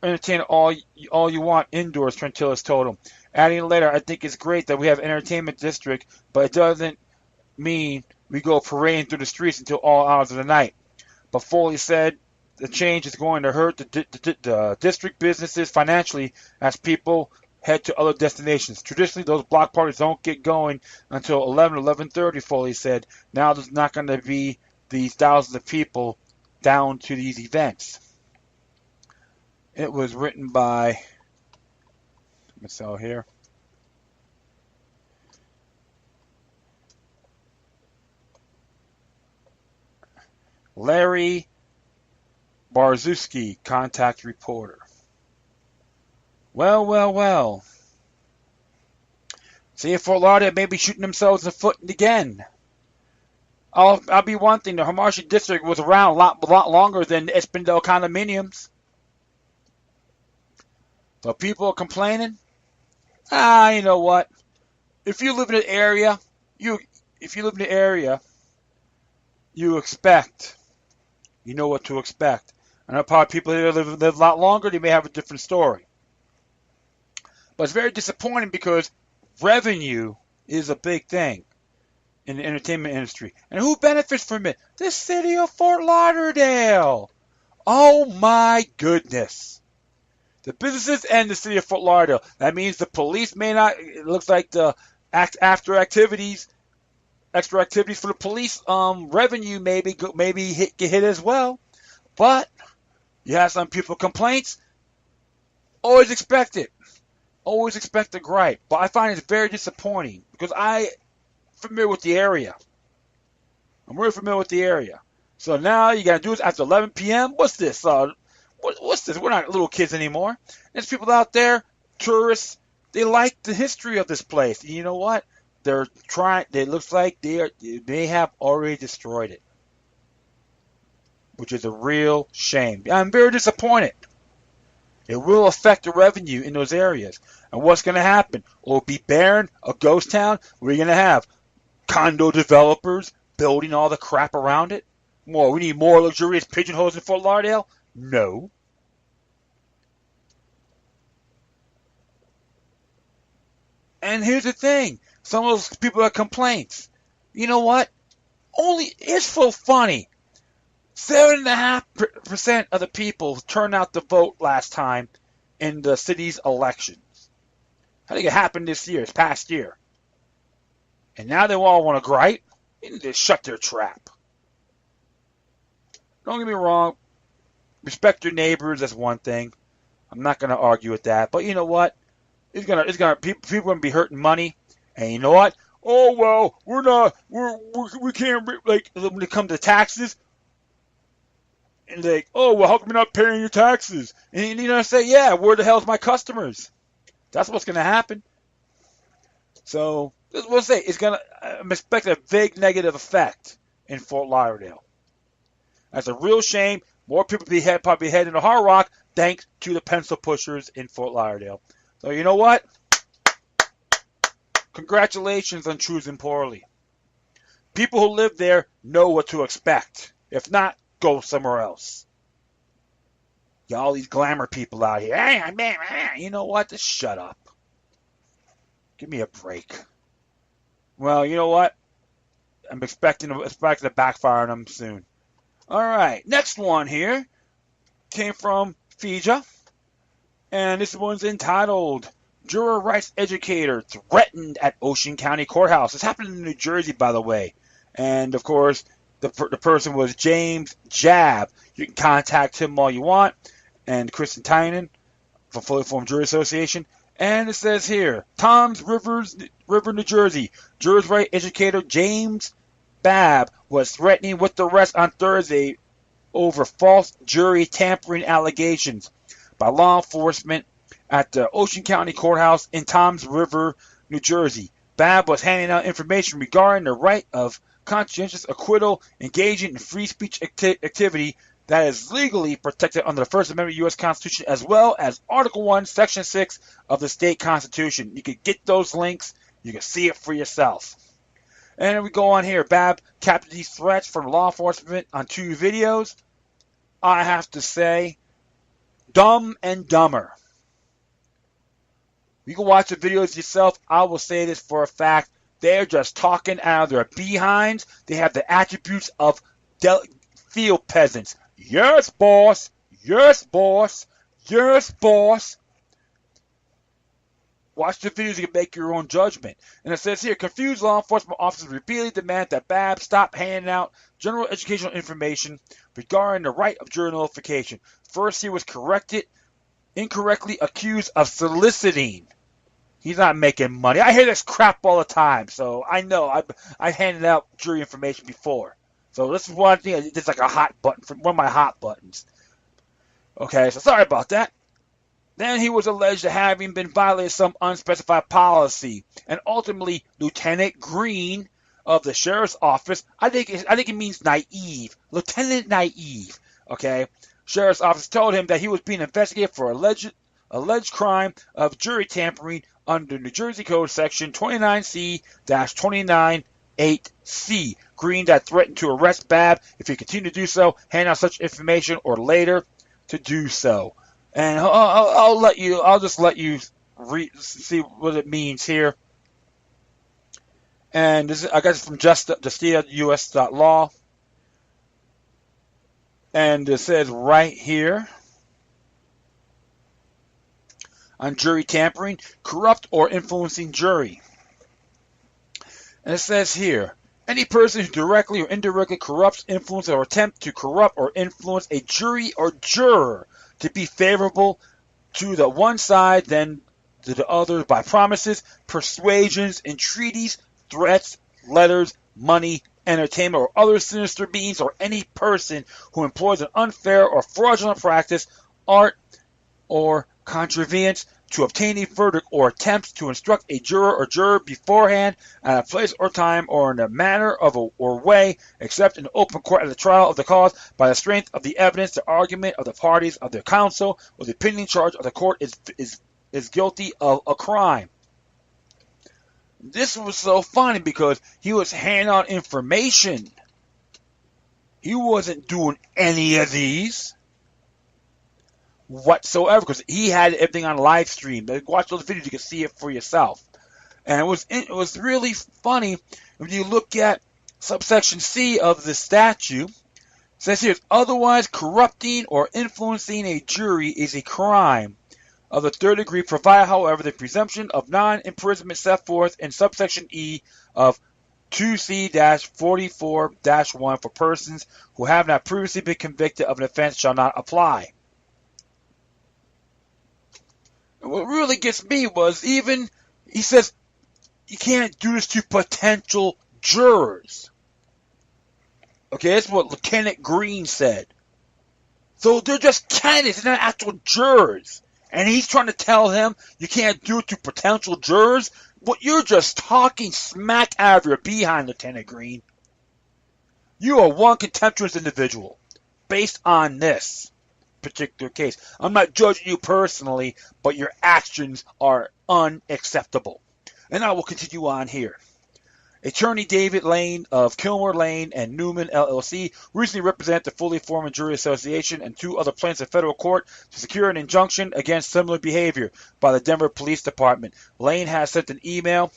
entertain all you want indoors, Trantilus told him. Adding later, I think it's great that we have an entertainment district, but it doesn't mean we go parading through the streets until all hours of the night. But Foley said the change is going to hurt the district businesses financially as people head to other destinations. Traditionally, those block parties don't get going until 11:30, Foley said. Now there's not going to be these thousands of people down to these events. It was written by, let's see here, Larry Barzewski, contact reporter. Well. See if Fort Lauderdale may be shooting themselves in the foot again. I'll be one thing. The Hamartian District was around a lot longer than Espindel condominiums. So people are complaining. You know what? If you live in an area, you expect. You know what to expect. I know probably people here live a lot longer. They may have a different story. But it's very disappointing because revenue is a big thing in the entertainment industry. And who benefits from it? The city of Fort Lauderdale. Oh my goodness. The businesses and the city of Fort Lauderdale. That means the police may not, it looks like the extra activities for the police revenue maybe get hit as well. But you have some people complaints. Always expect it. Always expect a gripe. But I find it very disappointing because I'm familiar with the area. I'm really familiar with the area. So now you got to do this after 11 p.m. What's this? What's this? We're not little kids anymore. There's people out there, tourists, they like the history of this place. And you know what? It looks like they have already destroyed it. Which is a real shame. I'm very disappointed. It will affect the revenue in those areas. And what's going to happen? Will it be barren, a ghost town? We're going to have condo developers building all the crap around it? We need more luxurious pigeonholes in Fort Lauderdale? No. And here's the thing. Some of those people have complaints. You know what? It's so funny. 7.5% of the people turned out to vote last time in the city's elections. I think it happened this past year. And now they all want to gripe. They need to shut their trap. Don't get me wrong. Respect your neighbors, that's one thing. I'm not going to argue with that. But you know what? People are going to be hurting money. And you know what? Oh, well, we can't, like, when it comes to taxes, and like, oh, well, how come you're not paying your taxes? And you know, say, yeah, where the hell's my customers? That's what's going to happen. So, we'll say, I'm expecting a big negative effect in Fort Lauderdale. That's a real shame. More people probably heading to Hard Rock thanks to the pencil pushers in Fort Lauderdale. So, you know what? Congratulations on choosing poorly. People who live there know what to expect. If not, go somewhere else. Got all these glamour people out here. You know what? Just shut up. Give me a break. Well, you know what? I'm expecting to backfire on them soon. All right, next one here came from Fiji, and this one's entitled "Juror Rights Educator Threatened at Ocean County Courthouse." This happened in New Jersey, by the way, and of course, the person was James Jabb. You can contact him all you want, and Kristen Tynan from Fully Formed Jury Association. And it says here, Toms River, New Jersey, jurors' right educator James Babb was threatening with arrest on Thursday over false jury tampering allegations by law enforcement at the Ocean County Courthouse in Toms River, New Jersey. Babb was handing out information regarding the right of conscientious acquittal, engaging in free speech activity that is legally protected under the First Amendment U.S. Constitution, as well as Article 1, Section 6 of the state Constitution. You can get those links. You can see it for yourself. And we go on here. Babb captured these threats from law enforcement on 2 videos. I have to say, Dumb and Dumber. You can watch the videos yourself. I will say this for a fact. They're just talking out of their behinds. They have the attributes of field peasants. Yes, boss. Yes, boss. Yes, boss. Watch the videos, you can make your own judgment. And it says here, confused law enforcement officers repeatedly demand that Babb stop handing out general educational information regarding the right of jury nullification. First, he was incorrectly accused of soliciting. He's not making money. I hear this crap all the time, so I know. I've handed out jury information before. So this is one thing, it's like a hot button, one of my hot buttons. Okay, so sorry about that. Then he was alleged of having been violating some unspecified policy, and ultimately, Lieutenant Green of the sheriff's office, I think it means naive, Lieutenant Naive. Okay, sheriff's office told him that he was being investigated for alleged crime of jury tampering under New Jersey Code Section 29C-298C. Green that threatened to arrest Babb if he continued to do so, hand out such information, or later to do so. And I'll just let you see what it means here. And this is, I guess, from justia.us.law. And it says right here on jury tampering, corrupt or influencing jury. And it says here, any person who directly or indirectly corrupts, influences, or attempts to corrupt or influence a jury or juror to be favorable to the one side than to the other by promises, persuasions, entreaties, threats, letters, money, entertainment, or other sinister means, or any person who employs an unfair or fraudulent practice, art, or contrivance to obtain a verdict, or attempts to instruct a juror or juror beforehand at a place or time or in a manner or way, except in open court at the trial of the cause, by the strength of the evidence, the argument of the parties, of their counsel, or the opinion charge of the court is guilty of a crime. This was so funny because he was handing out information. He wasn't doing any of these whatsoever, because he had everything on live stream. Watch those videos, you can see it for yourself. And it was really funny when you look at subsection C of the statute. It says here, otherwise corrupting or influencing a jury is a crime of the third degree, provided, however, the presumption of non-imprisonment set forth in subsection E of 2C-44-1 for persons who have not previously been convicted of an offense shall not apply. What really gets me was he says, you can't do this to potential jurors. Okay, that's what Lieutenant Green said. So they're just candidates, they're not actual jurors. And he's trying to tell him you can't do it to potential jurors? Well, you're just talking smack out of your behind, Lieutenant Green. You are one contemptuous individual based on this particular case. I'm not judging you personally, but your actions are unacceptable. And I will continue on here. Attorney David Lane of Kilmer Lane and Newman LLC recently represented the fully formed jury association and two other plaintiffs in federal court to secure an injunction against similar behavior by the Denver Police Department. Lane has sent an email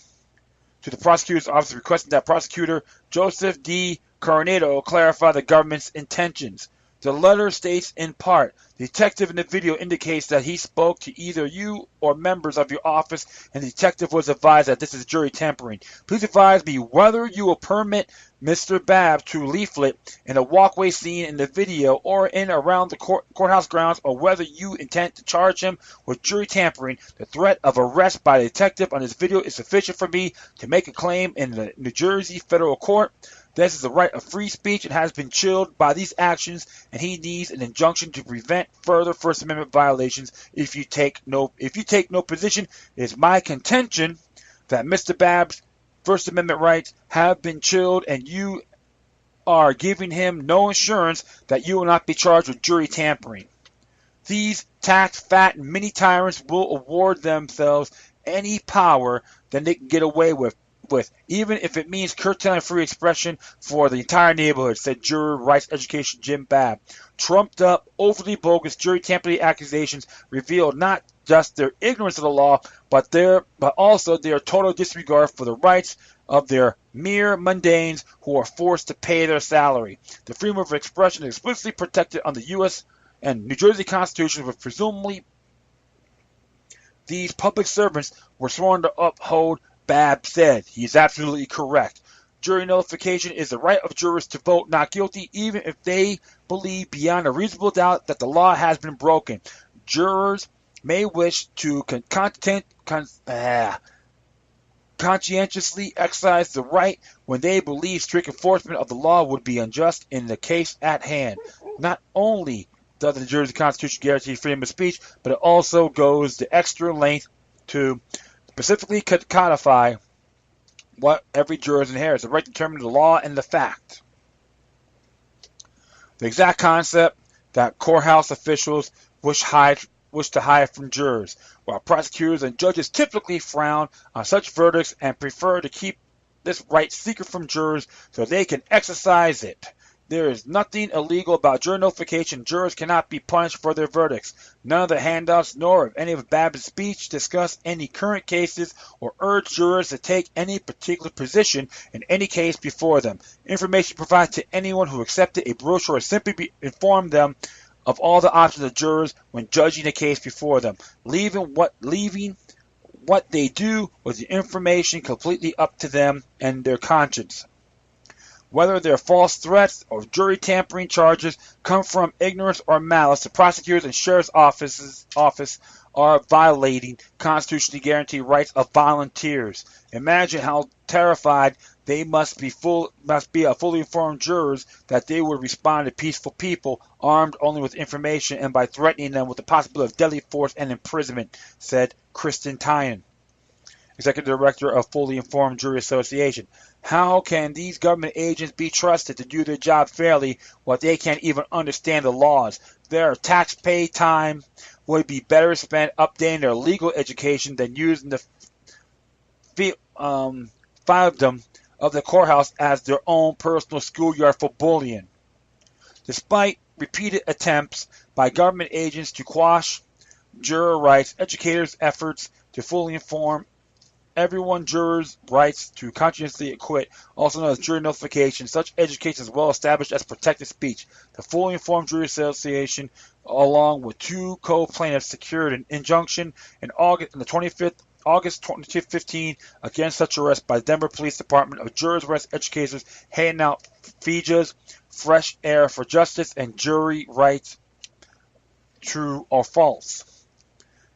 to the prosecutor's office requesting that prosecutor Joseph D. Coronado clarify the government's intentions. The letter states in part, the detective in the video indicates that he spoke to either you or members of your office, and the detective was advised that this is jury tampering. Please advise me whether you will permit Mr. Babb to leaflet in a walkway scene in the video or in around the courthouse grounds, or whether you intend to charge him with jury tampering. The threat of arrest by the detective on this video is sufficient for me to make a claim in the New Jersey federal court. This is the right of free speech and has been chilled by these actions, and he needs an injunction to prevent further First Amendment violations. If you take no position, it is my contention that Mr. Babb's First Amendment rights have been chilled, and you are giving him no assurance that you will not be charged with jury tampering. These tax-fat mini-tyrants will award themselves any power that they can get away with, even if it means curtailing free expression for the entire neighborhood, said juror rights education Jim Babb. Trumped up, overly bogus jury tampering accusations reveal not just their ignorance of the law, but also their total disregard for the rights of their mere mundanes who are forced to pay their salary. The freedom of expression is explicitly protected under the U.S. and New Jersey Constitution, with presumably these public servants were sworn to uphold, Babb said. He is absolutely correct. Jury nullification is the right of jurors to vote not guilty, even if they believe beyond a reasonable doubt that the law has been broken. Jurors may wish to conscientiously exercise the right when they believe strict enforcement of the law would be unjust in the case at hand. Not only does the New Jersey Constitution guarantee freedom of speech, but it also goes the extra length to specifically codify what every juror inherits, the right to determine the law and the fact. The exact concept that courthouse officials wish to hide from jurors, while prosecutors and judges typically frown on such verdicts and prefer to keep this right secret from jurors so they can exercise it. There is nothing illegal about jury nullification. Jurors cannot be punished for their verdicts. None of the handouts nor of any of Babb's speech discuss any current cases or urge jurors to take any particular position in any case before them. Information provided to anyone who accepted a brochure simply informed them of all the options of jurors when judging a case before them, leaving what they do with the information completely up to them and their conscience. Whether their false threats or jury tampering charges come from ignorance or malice, the prosecutors and sheriff's office are violating constitutionally guaranteed rights of volunteers. Imagine how terrified they must be of fully informed jurors that they would respond to peaceful people armed only with information and by threatening them with the possibility of deadly force and imprisonment, said Kristen Tyan, Executive Director of Fully Informed Jury Association. How can these government agents be trusted to do their job fairly while they can't even understand the laws? Their tax-pay time would be better spent updating their legal education than using the fiefdom of the courthouse as their own personal schoolyard for bullying. Despite repeated attempts by government agents to quash juror rights, educators' efforts to fully inform everyone, jurors' rights to conscientiously acquit, also known as jury nullification. Such education is well established as protected speech. The Fully Informed Jury Association, along with two co-plaintiffs, secured an injunction in August 2015 against such arrest by the Denver Police Department of jurors' rights educators handing out FIJAs, Fresh Air for Justice, and jury rights, true or false.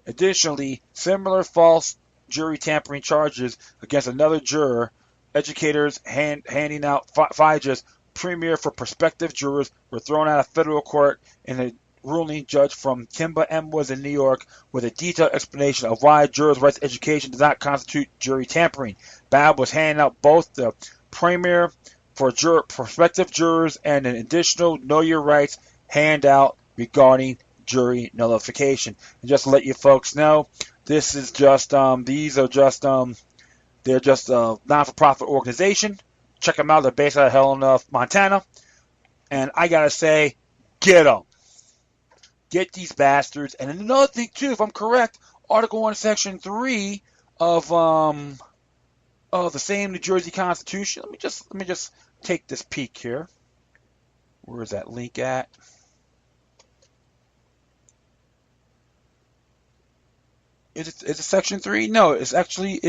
Additionally, similar false jury tampering charges against another juror, educators handing out FIJAs, premier for prospective jurors, were thrown out of federal court in a ruling judge from Kimba M. was in New York with a detailed explanation of why jurors' rights education does not constitute jury tampering. Babb was handing out both the premier for prospective jurors and an additional Know Your Rights handout regarding jury nullification. And just to let you folks know, this is just they're just a non-for-profit organization. Check them out. They're based out of Helena, Montana. And I gotta say, get them. Get these bastards. And another thing too, if I'm correct, Article 1, Section 3 of the same New Jersey Constitution. Let me just take this peek here. Where is that link at? Is it Section 3? No, it's actually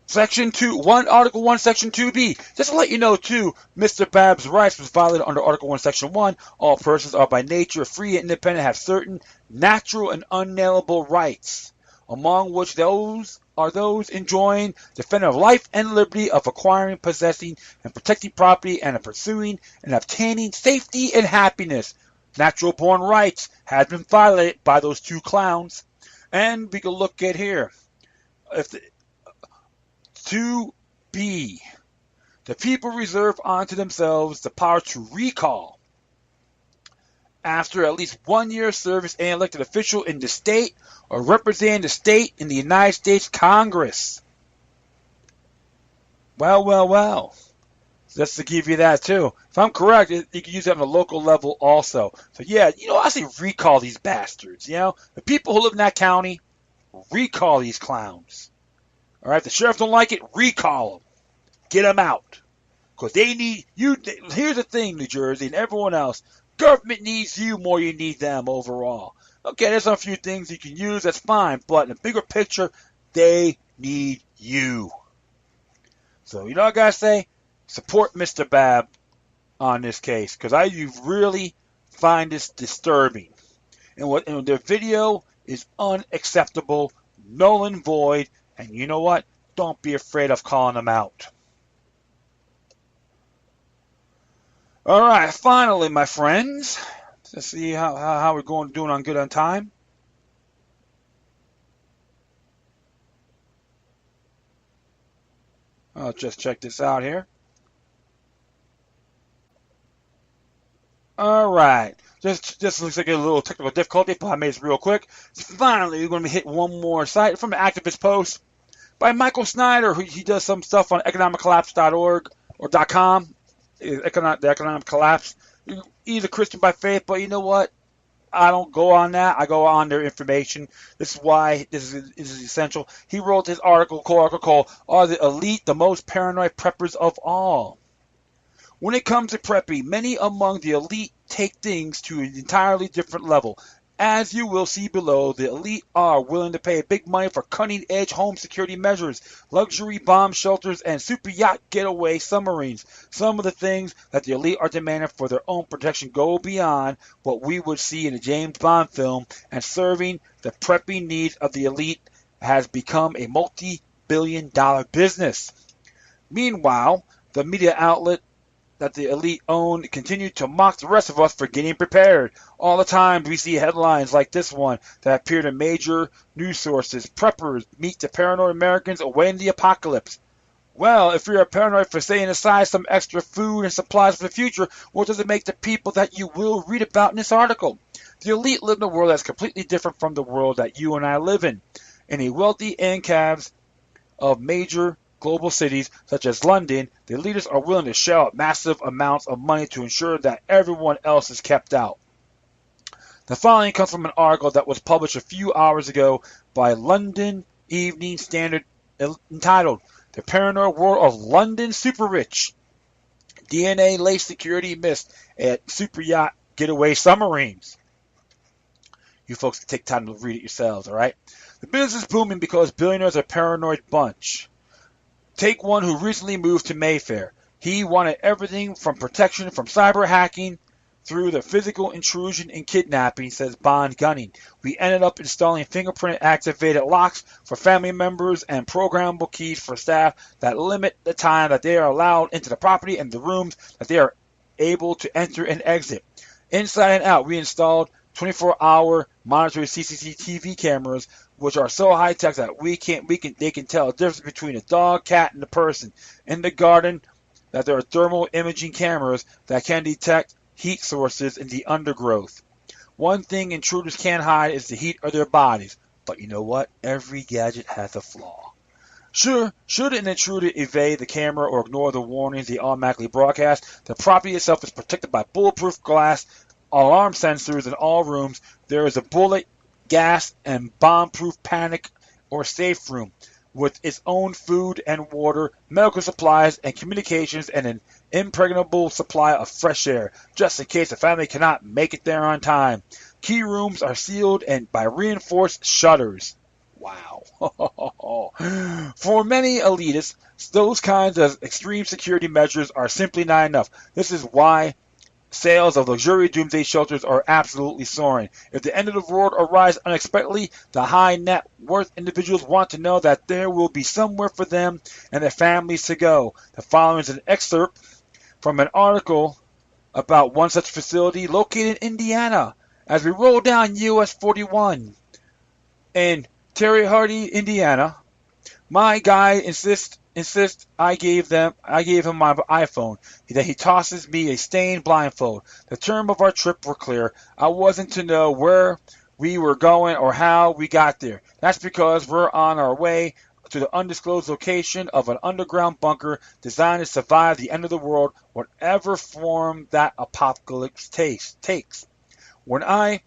Section 2, Article 1, Section 2B. Just to let you know, too, Mr. Babb's rights was violated under Article 1, Section 1. All persons are by nature free and independent, have certain natural and unalienable rights, among which those enjoying defending of life and liberty, of acquiring, possessing, and protecting property, and of pursuing and obtaining safety and happiness. Natural-born rights has been violated by those two clowns. And we can look at here. 2B. The people reserve unto themselves the power to recall, after at least 1 year of service, an elected official in the state or representing the state in the United States Congress. Well. Just to give you that too. If I'm correct, you can use that on a local level also. So yeah, I say recall these bastards. The people who live in that county, recall these clowns. All right, if the sheriff don't like it, recall them. Get them out. Because they need you. Here's the thing, New Jersey and everyone else. Government needs you more than you need them overall. Okay, there's a few things you can use, that's fine, but in the bigger picture, they need you. So, you know what I gotta say? Support Mr. Bab on this case, because you really find this disturbing. And their video is unacceptable, null and void, and you know what? Don't be afraid of calling them out. All right, finally, my friends, let's see how we're doing on good on time. I'll just check this out here. All right. Just looks like a little technical difficulty, but I made this real quick. Finally, we're going to hit one more site from an activist post by Michael Snyder. He does some stuff on economiccollapse.org or .com. The economic collapse. He's a Christian by faith, but you know what? I don't go on that. I go on their information. This is why this is essential. He wrote his article called "Are the Elite the Most Paranoid Preppers of All?" When it comes to prepping, many among the elite take things to an entirely different level. As you will see below, the elite are willing to pay big money for cutting-edge home security measures, luxury bomb shelters, and super yacht getaway submarines. Some of the things that the elite are demanding for their own protection go beyond what we would see in a James Bond film, and serving the prepping needs of the elite has become a multi-billion-dollar business. Meanwhile, the media outlet that the elite own continue to mock the rest of us for getting prepared. All the time we see headlines like this one that appear in major news sources. Preppers meet the paranoid Americans awaiting the apocalypse. Well, if you're paranoid for setting aside some extra food and supplies for the future, what does it make the people that you will read about in this article? The elite live in a world that's completely different from the world that you and I live in. In a wealthy enclaves of major global cities such as London, the leaders are willing to shell out massive amounts of money to ensure that everyone else is kept out. The following comes from an article that was published a few hours ago by London Evening Standard entitled "The Paranoid World of London Super Rich. DNA-laced security missed at super yacht getaway submarines." You folks can take time to read it yourselves, all right? The business is booming because billionaires are a paranoid bunch. Take one who recently moved to Mayfair. He wanted everything from protection from cyber hacking through the physical intrusion and kidnapping, says Bond Gunning. We ended up installing fingerprint-activated locks for family members and programmable keys for staff that limit the time that they are allowed into the property and the rooms that they are able to enter and exit. Inside and out, we installed 24-hour monitoring CCTV cameras, which are so high tech that they can tell the difference between a dog, cat, and a person. In the garden, that there are thermal imaging cameras that can detect heat sources in the undergrowth. One thing intruders can't hide is the heat of their bodies. But you know what? Every gadget has a flaw. Sure, should an intruder evade the camera or ignore the warnings they automatically broadcast, the property itself is protected by bulletproof glass, alarm sensors in all rooms. There is a bullet, gas, and bomb-proof panic or safe room with its own food and water, medical supplies, and communications, and an impregnable supply of fresh air, just in case the family cannot make it there on time. Key rooms are sealed and by reinforced shutters. Wow. For many elitists, those kinds of extreme security measures are simply not enough. This is why sales of luxury doomsday shelters are absolutely soaring. If the end of the world arrives unexpectedly, the high net worth individuals want to know that there will be somewhere for them and their families to go. The following is an excerpt from an article about one such facility located in Indiana. As we roll down US 41 in Terre Haute, Indiana, my guy insists I gave him my iPhone. That he tosses me a stained blindfold. The term of our trip were clear. I wasn't to know where we were going or how we got there. That's because we're on our way to the undisclosed location of an underground bunker designed to survive the end of the world, whatever form that apocalypse takes. When I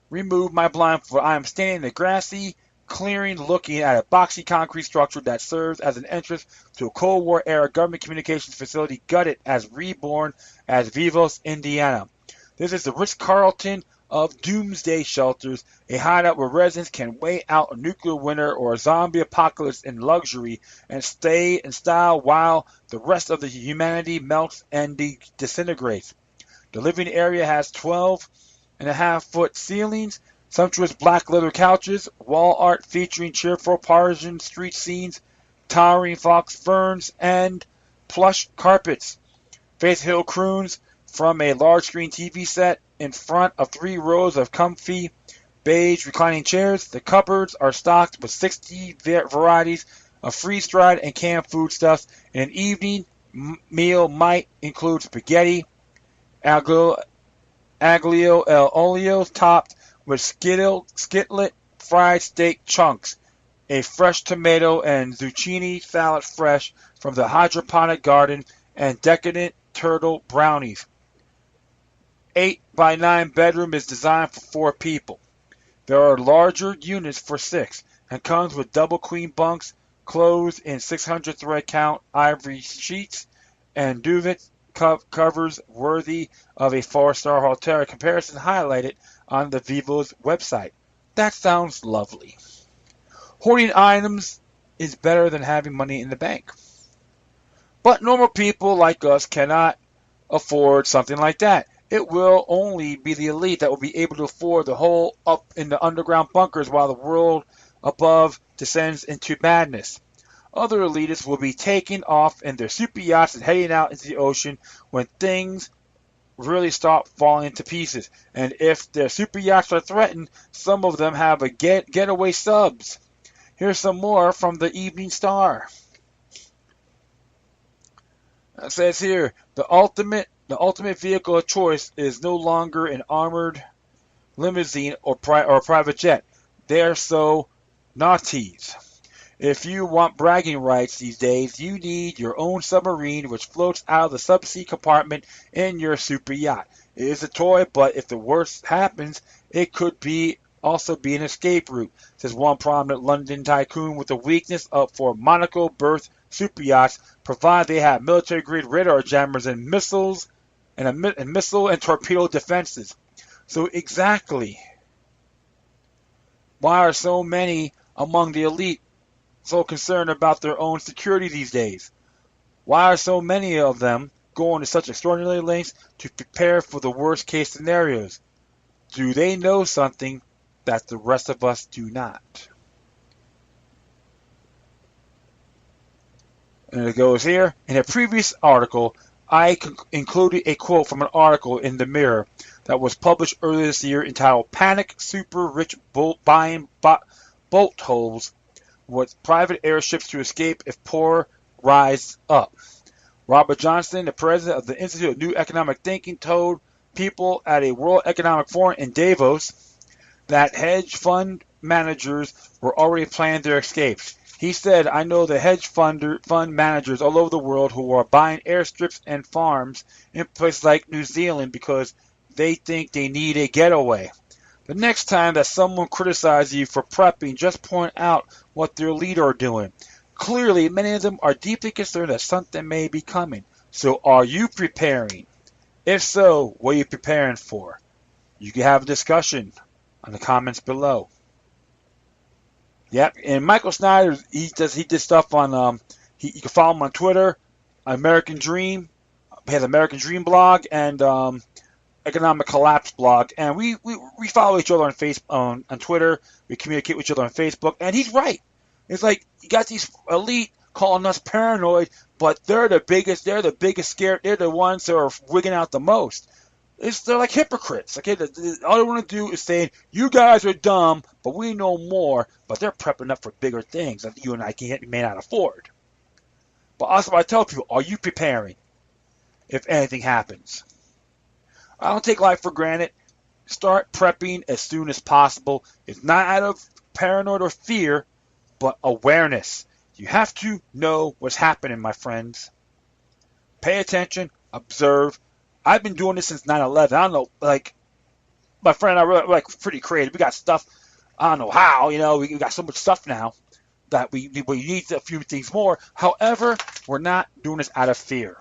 remove my blindfold, I am standing in a grassy clearing looking at a boxy concrete structure that serves as an entrance to a Cold War era government communications facility gutted as reborn as Vivos, Indiana. This is the Ritz-Carlton of doomsday shelters, a hideout where residents can wait out a nuclear winter or a zombie apocalypse in luxury and stay in style while the rest of the humanity melts and disintegrates. The living area has 12.5-foot ceilings, sumptuous black leather couches, wall art featuring cheerful Parisian street scenes, towering fox ferns, and plush carpets. Faith Hill croons from a large screen TV set in front of 3 rows of comfy beige reclining chairs. The cupboards are stocked with 60 varieties of freeze-dried and canned foodstuffs, and an evening meal might include spaghetti, aglio e olio topped with skillet fried steak chunks, a fresh tomato and zucchini salad fresh from the hydroponic garden, and decadent turtle brownies. 8x9 bedroom is designed for 4 people. There are larger units for 6 and comes with double queen bunks, clothes in 600 thread count ivory sheets, and duvet covers worthy of a 4-star hotel. A comparison highlighted on the Vivo's website. That sounds lovely. Hoarding items is better than having money in the bank. But normal people like us cannot afford something like that. It will only be the elite that will be able to afford the hole up in the underground bunkers while the world above descends into madness. Other elitists will be taking off in their super yachts and heading out into the ocean when things really start falling to pieces. And if their super yachts are threatened, some of them have a getaway subs. Here's some more from the Evening Star. It says here, the ultimate vehicle of choice is no longer an armored limousine or private jet. They're so naughties. If you want bragging rights these days, you need your own submarine which floats out of the subsea compartment in your super yacht. It is a toy, but if the worst happens, it could also be an escape route, says one prominent London tycoon with a weakness for Monaco-berth super yachts, provided they have military-grade radar jammers and missiles and missile and torpedo defenses. So exactly, why are so many among the elite so concerned about their own security these days? Why are so many of them going to such extraordinary lengths to prepare for the worst case scenarios? Do they know something that the rest of us do not? And it goes here. In a previous article, I included a quote from an article in the Mirror that was published earlier this year entitled "Panic Super Rich Buying Boat Holes with Private Airships to Escape if Poor Rise Up." Robert Johnston, the president of the Institute of New Economic Thinking, told people at a World Economic Forum in Davos that hedge fund managers were already planning their escapes. He said, "I know the hedge fund managers all over the world who are buying airstrips and farms in places like New Zealand because they think they need a getaway. The next time that someone criticizes you for prepping, just point out what their leader are doing. Clearly, many of them are deeply concerned that something may be coming. So are you preparing? If so, what are you preparing for?" You can have a discussion on the comments below. Yep, and Michael Snyder, he did stuff on, you can follow him on Twitter, American Dream. He has American Dream blog and Economic Collapse blog, and we follow each other on Facebook, on Twitter. We communicate with each other on Facebook, and he's right. It's like you got these elite calling us paranoid, but they're the biggest scared. They're the ones that are wigging out the most. They're like hypocrites. Okay, all they want to do is say you guys are dumb, but we know more. But they're prepping up for bigger things that you and I may not afford. But also, I tell people, are you preparing if anything happens? I don't take life for granted. Start prepping as soon as possible. It's not out of paranoid or fear, but awareness. You have to know what's happening, my friends. Pay attention, observe. I've been doing this since 9/11. I don't know, like, my friend and I were like pretty creative. We got stuff, I don't know how, we got so much stuff now that we need a few things more. However, we're not doing this out of fear.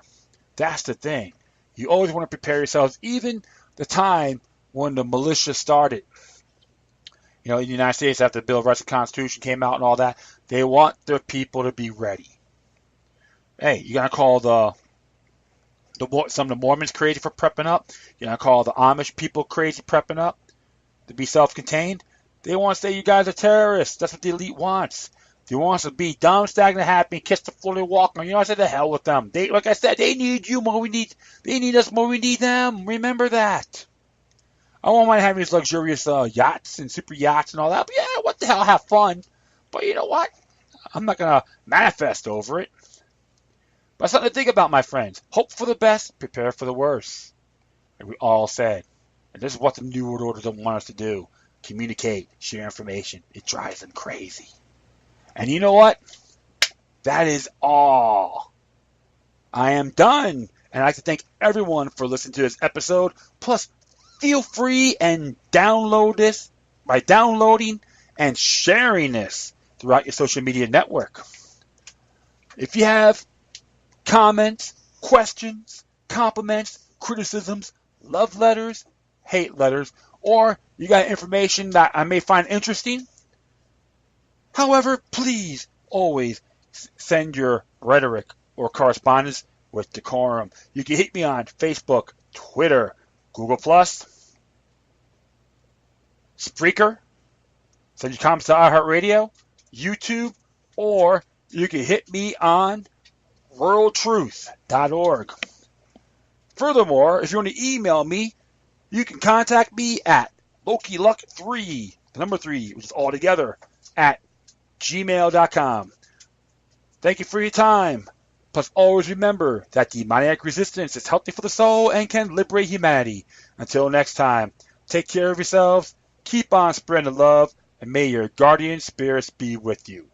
That's the thing. You always want to prepare yourselves, even the time when the militia started. You know, in the United States, after the Bill of Rights and Constitution came out and all that, they want their people to be ready. Hey, you're going to call some of the Mormons crazy for prepping up? You're going to call the Amish people crazy prepping up to be self-contained? They want to say you guys are terrorists. That's what the elite wants. They want us to be dumb, stagnant, happy, kiss the floor they walk on. You know, I said the hell with them. Like I said, they need you more. They need us more. We need them. Remember that. I won't mind having these luxurious yachts and super yachts and all that. But yeah, what the hell? Have fun. But you know what? I'm not going to manifest over it. But something to think about, my friends. Hope for the best, prepare for the worst. Like we all said. And this is what the New World Order don't want us to do. Communicate, share information. It drives them crazy. And you know what? That is all. I am done. And I'd like to thank everyone for listening to this episode. Plus, feel free and download this by downloading and sharing this throughout your social media network. If you have comments, questions, compliments, criticisms, love letters, hate letters, or you got information that I may find interesting, however, please always send your rhetoric or correspondence with decorum. You can hit me on Facebook, Twitter, Google+, Spreaker, send your comments to iHeartRadio, YouTube, or you can hit me on worldtruth.org. Furthermore, if you want to email me, you can contact me at LokiLuck3, the number 3, which is all together, at gmail.com. Thank you for your time. Plus, always remember that demoniac resistance is healthy for the soul and can liberate humanity. Until next time, take care of yourselves, keep on spreading the love, and may your guardian spirits be with you.